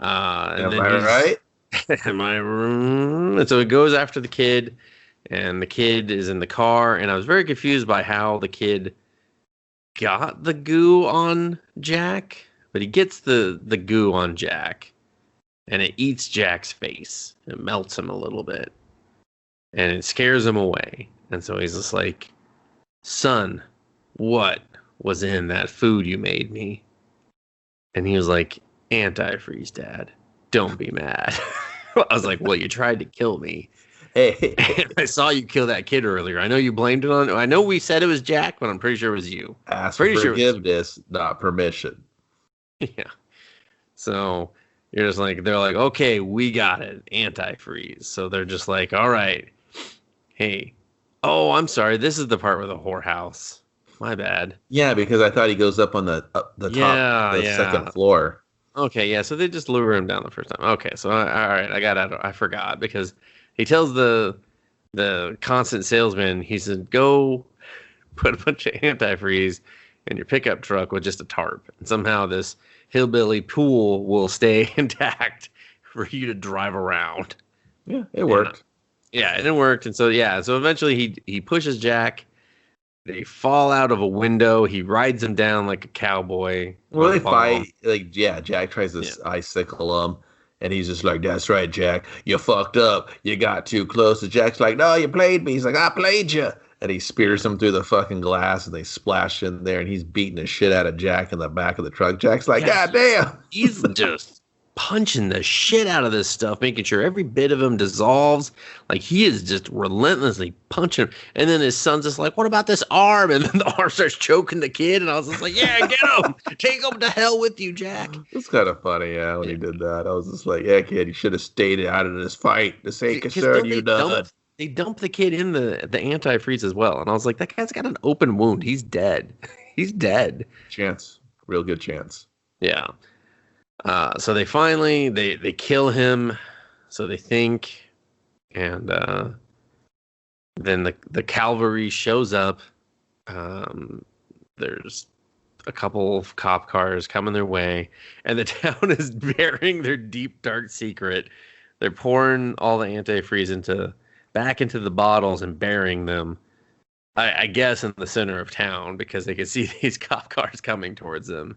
Am I right? And so he goes after the kid, and the kid is in the car, and I was very confused by how the kid got the goo on Jack, but he gets the goo on Jack, and it eats Jack's face. It melts him a little bit, and it scares him away. And so he's just like, son, what was in that food you made me? And he was like, antifreeze, Dad. Don't be mad. I was like, well, you tried to kill me. Hey. I saw you kill that kid earlier. I know you blamed it on. I know we said it was Jack, but I'm pretty sure it was you. Ask for forgiveness, not permission. Yeah. So you're just like, they're like, okay, we got it. Antifreeze. So they're just like, all right. Hey. Oh, I'm sorry. This is the part where the whorehouse. My bad. Yeah, because I thought he goes up on the top, the second floor. Okay, yeah. So they just lure him down the first time. Okay, so all right, I forgot because he tells the constant salesman, he said, "Go put a bunch of antifreeze in your pickup truck with just a tarp, and somehow this hillbilly pool will stay intact for you to drive around." Yeah, it worked. Yeah, and it worked. And so so eventually he pushes Jack. They fall out of a window. He rides him down like a cowboy. Well, they fight. Like, yeah, Jack tries to icicle him, and he's just like, "That's right, Jack. You fucked up. You got too close." And Jack's like, "No, you played me." He's like, "I played you." And he spears him through the fucking glass, and they splash in there, and he's beating the shit out of Jack in the back of the truck. Jack's like, "God damn." He's just punching the shit out of this stuff, making sure every bit of him dissolves. Like, he is just relentlessly punching. And then his son's just like, "What about this arm?" And then the arm starts choking the kid. And I was just like, "Yeah, get him. Take him to hell with you, Jack." It's kind of funny, yeah, when he did that. I was just like, "Yeah, kid, you should have stayed out of this fight. This ain't concern you done." They dump the kid in the antifreeze as well. And I was like, that guy's got an open wound. He's dead. He's dead. Chance. Real good chance. Yeah. So they finally they kill him, so they think, and then the cavalry shows up. There's a couple of cop cars coming their way, and the town is bearing their deep dark secret. They're pouring all the antifreeze back into the bottles and burying them. I guess in the center of town because they could see these cop cars coming towards them.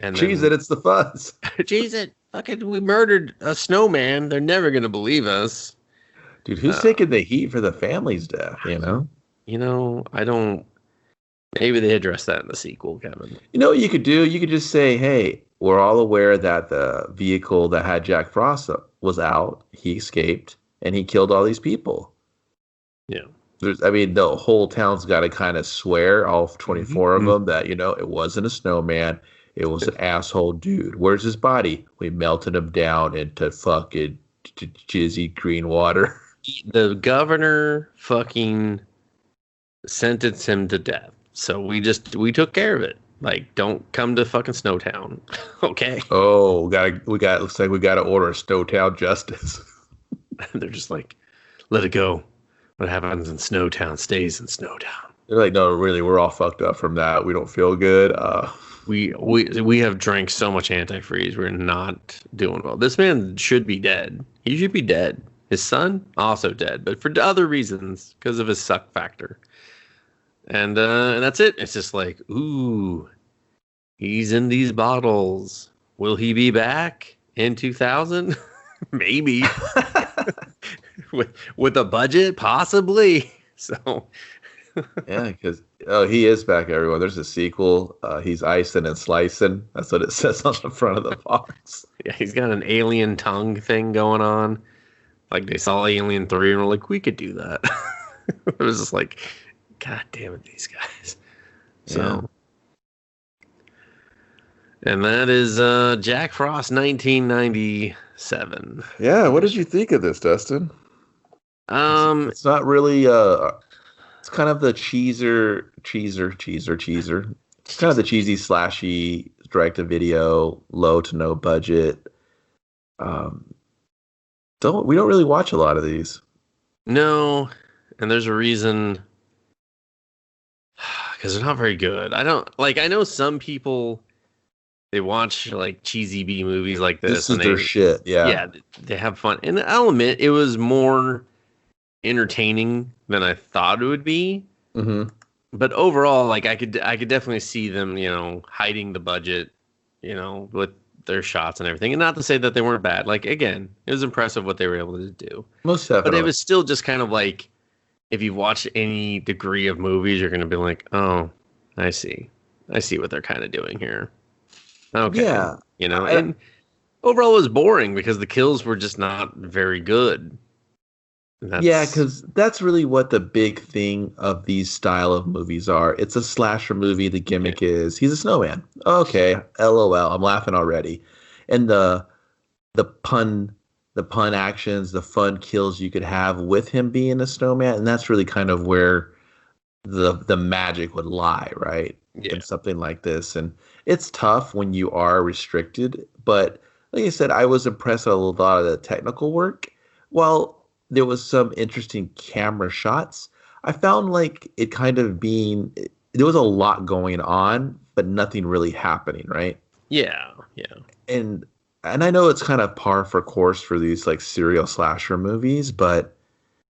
And cheese it, it's the fuzz. Cheese it. Fucking, we murdered a snowman. They're never gonna believe us. Dude, who's taking the heat for the family's death, you know? I don't. Maybe they address that in the sequel, Kevin. You know what you could do? You could just say, "Hey, we're all aware that the vehicle that had Jack Frost was out. He escaped, and he killed all these people." Yeah. The whole town's got to kind of swear, all 24 of them, that, it wasn't a snowman. It was an asshole dude. Where's his body? We melted him down into fucking jizzy green water. The governor fucking sentenced him to death. So we took care of it. Like, don't come to fucking Snowtown. Okay. Oh, looks like we gotta order a Snowtown justice. They're just like, let it go. What happens in Snowtown stays in Snowtown. They're like, no, really, we're all fucked up from that. We don't feel good. We have drank so much antifreeze. We're not doing well. This man should be dead. He should be dead. His son also dead, but for other reasons because of his suck factor. And that's it. It's just like, ooh, he's in these bottles. Will he be back in 2000? Maybe. with a budget, possibly. So. Yeah, because he is back, everyone. There's a sequel. He's icing and slicing. That's what it says on the front of the box. Yeah, he's got an alien tongue thing going on. Like, they saw Alien 3 and were like, we could do that. It was just like, God damn it, these guys. So, and that is Jack Frost, 1997. Yeah, what did you think of this, Dustin? It's not really it's kind of the cheeser. It's kind of the cheesy, slashy, direct-to-video, low to no budget. We don't really watch a lot of these. No, and there's a reason, because they're not very good. I know some people, they watch like cheesy B movies like this. This is their shit. Yeah, they have fun, and I'll admit it was more entertaining than I thought it would be. Mm-hmm. But overall, like, I could definitely see them, hiding the budget, with their shots and everything. And not to say that they weren't bad. Like, again, it was impressive what they were able to do. Most definitely. But it was still just kind of like, if you've watched any degree of movies, you're going to be like, oh, I see what they're kind of doing here. Okay. Yeah. And overall it was boring because the kills were just not very good. Yeah, because that's really what the big thing of these style of movies are. It's a slasher movie. The gimmick is he's a snowman. Okay, LOL. I'm laughing already. And the pun actions, the fun kills you could have with him being a snowman, and that's really kind of where the magic would lie, right? Yeah. in something like this. And it's tough when you are restricted. But like I said, I was impressed with a lot of the technical work. While there was some interesting camera shots, I found like it kind of being there was a lot going on, but nothing really happening, right? Yeah. Yeah. And and I know it's kind of par for course for these like serial slasher movies, but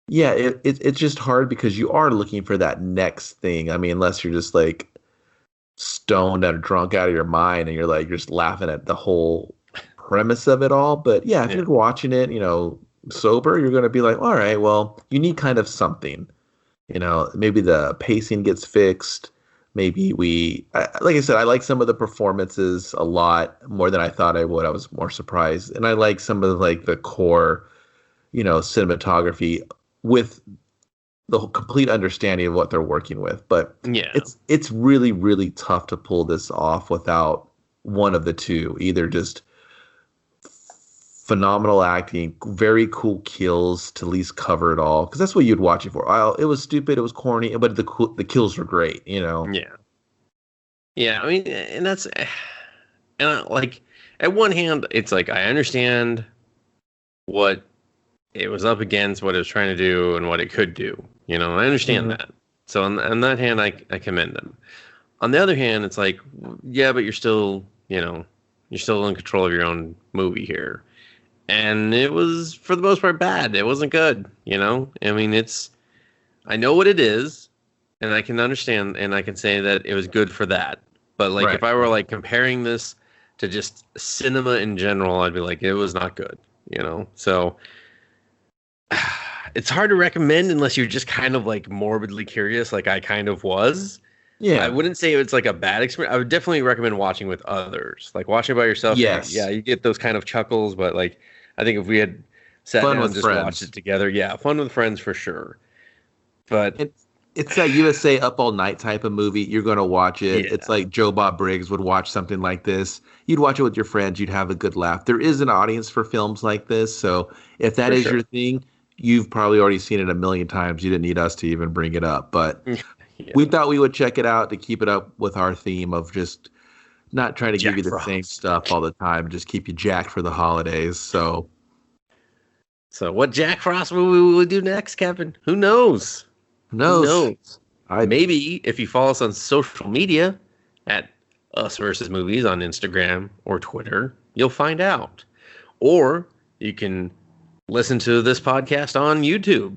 yeah, it's just hard because you are looking for that next thing. I mean, unless you're just like stoned and drunk out of your mind and you're just laughing at the whole premise of it all. But yeah, if Yeah. you're watching it, sober, you're going to be like, all right, well, you need kind of something. Maybe the pacing gets fixed. Maybe like I said, I like some of the performances a lot more than I thought I would. I was more surprised. And I like some of like the core, cinematography with the complete understanding of what they're working with. But Yeah. it's really, really tough to pull this off without one of the two. Either just phenomenal acting, very cool kills to at least cover it all. Because that's what you'd watch it for. It was stupid, it was corny, but the kills were great. Yeah. Yeah. I mean, and that's, and like, at one hand, it's like, I understand what it was up against, what it was trying to do, and what it could do. I understand Mhm. that. So on that hand, I commend them. On the other hand, it's like, yeah, but you're still in control of your own movie here. And it was, for the most part, bad. It wasn't good. I mean, I know what it is, and I can understand, and I can say that it was good for that. But like, if Right. I were like comparing this to just cinema in general, I'd be like, it was not good. So it's hard to recommend unless you're just kind of like morbidly curious, like I kind of was. I Yeah. wouldn't say it's like a bad experience. I would definitely recommend watching with others. Like watching by yourself, yeah, Yes. you get those kind of chuckles, but like I think if we had sat Fun down with and just watched friends. it together, yeah, fun with friends for sure. But It's that USA Up All Night type of movie. You're going to watch it. It's yeah, like Joe Bob Briggs would watch something like this. You'd watch it with your friends. You'd have a good laugh. There is an audience for films like this. So if that for is your sure. thing, you've probably already seen it a million times. You didn't need us to even bring it up. But Yeah, we thought we would check it out to keep it up with our theme of just not trying to give you Jack the same Frost. stuff all the time, just keep you jacked for the holidays. So So what Jack Frost movie will we do next, Kevin? Who knows? who Who knows? knows? I Maybe if you follow us on social media at Us Versus Movies on Instagram or Twitter, you'll find out. Or you can listen to this podcast on YouTube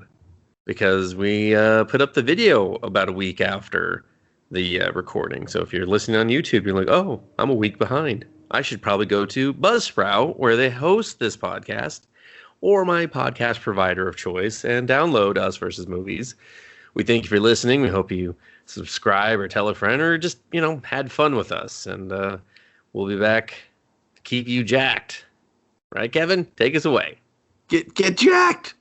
because we put up the video about a week after the recording. So if you're listening on YouTube, you're like, oh, I'm a week behind. I should probably go to Buzzsprout, where they host this podcast, or my podcast provider of choice, and download Us Versus Movies. We thank you for listening. We hope you subscribe or tell a friend or just, had fun with us. And we'll be back to keep you jacked. Right, Kevin? Take us away. get jacked.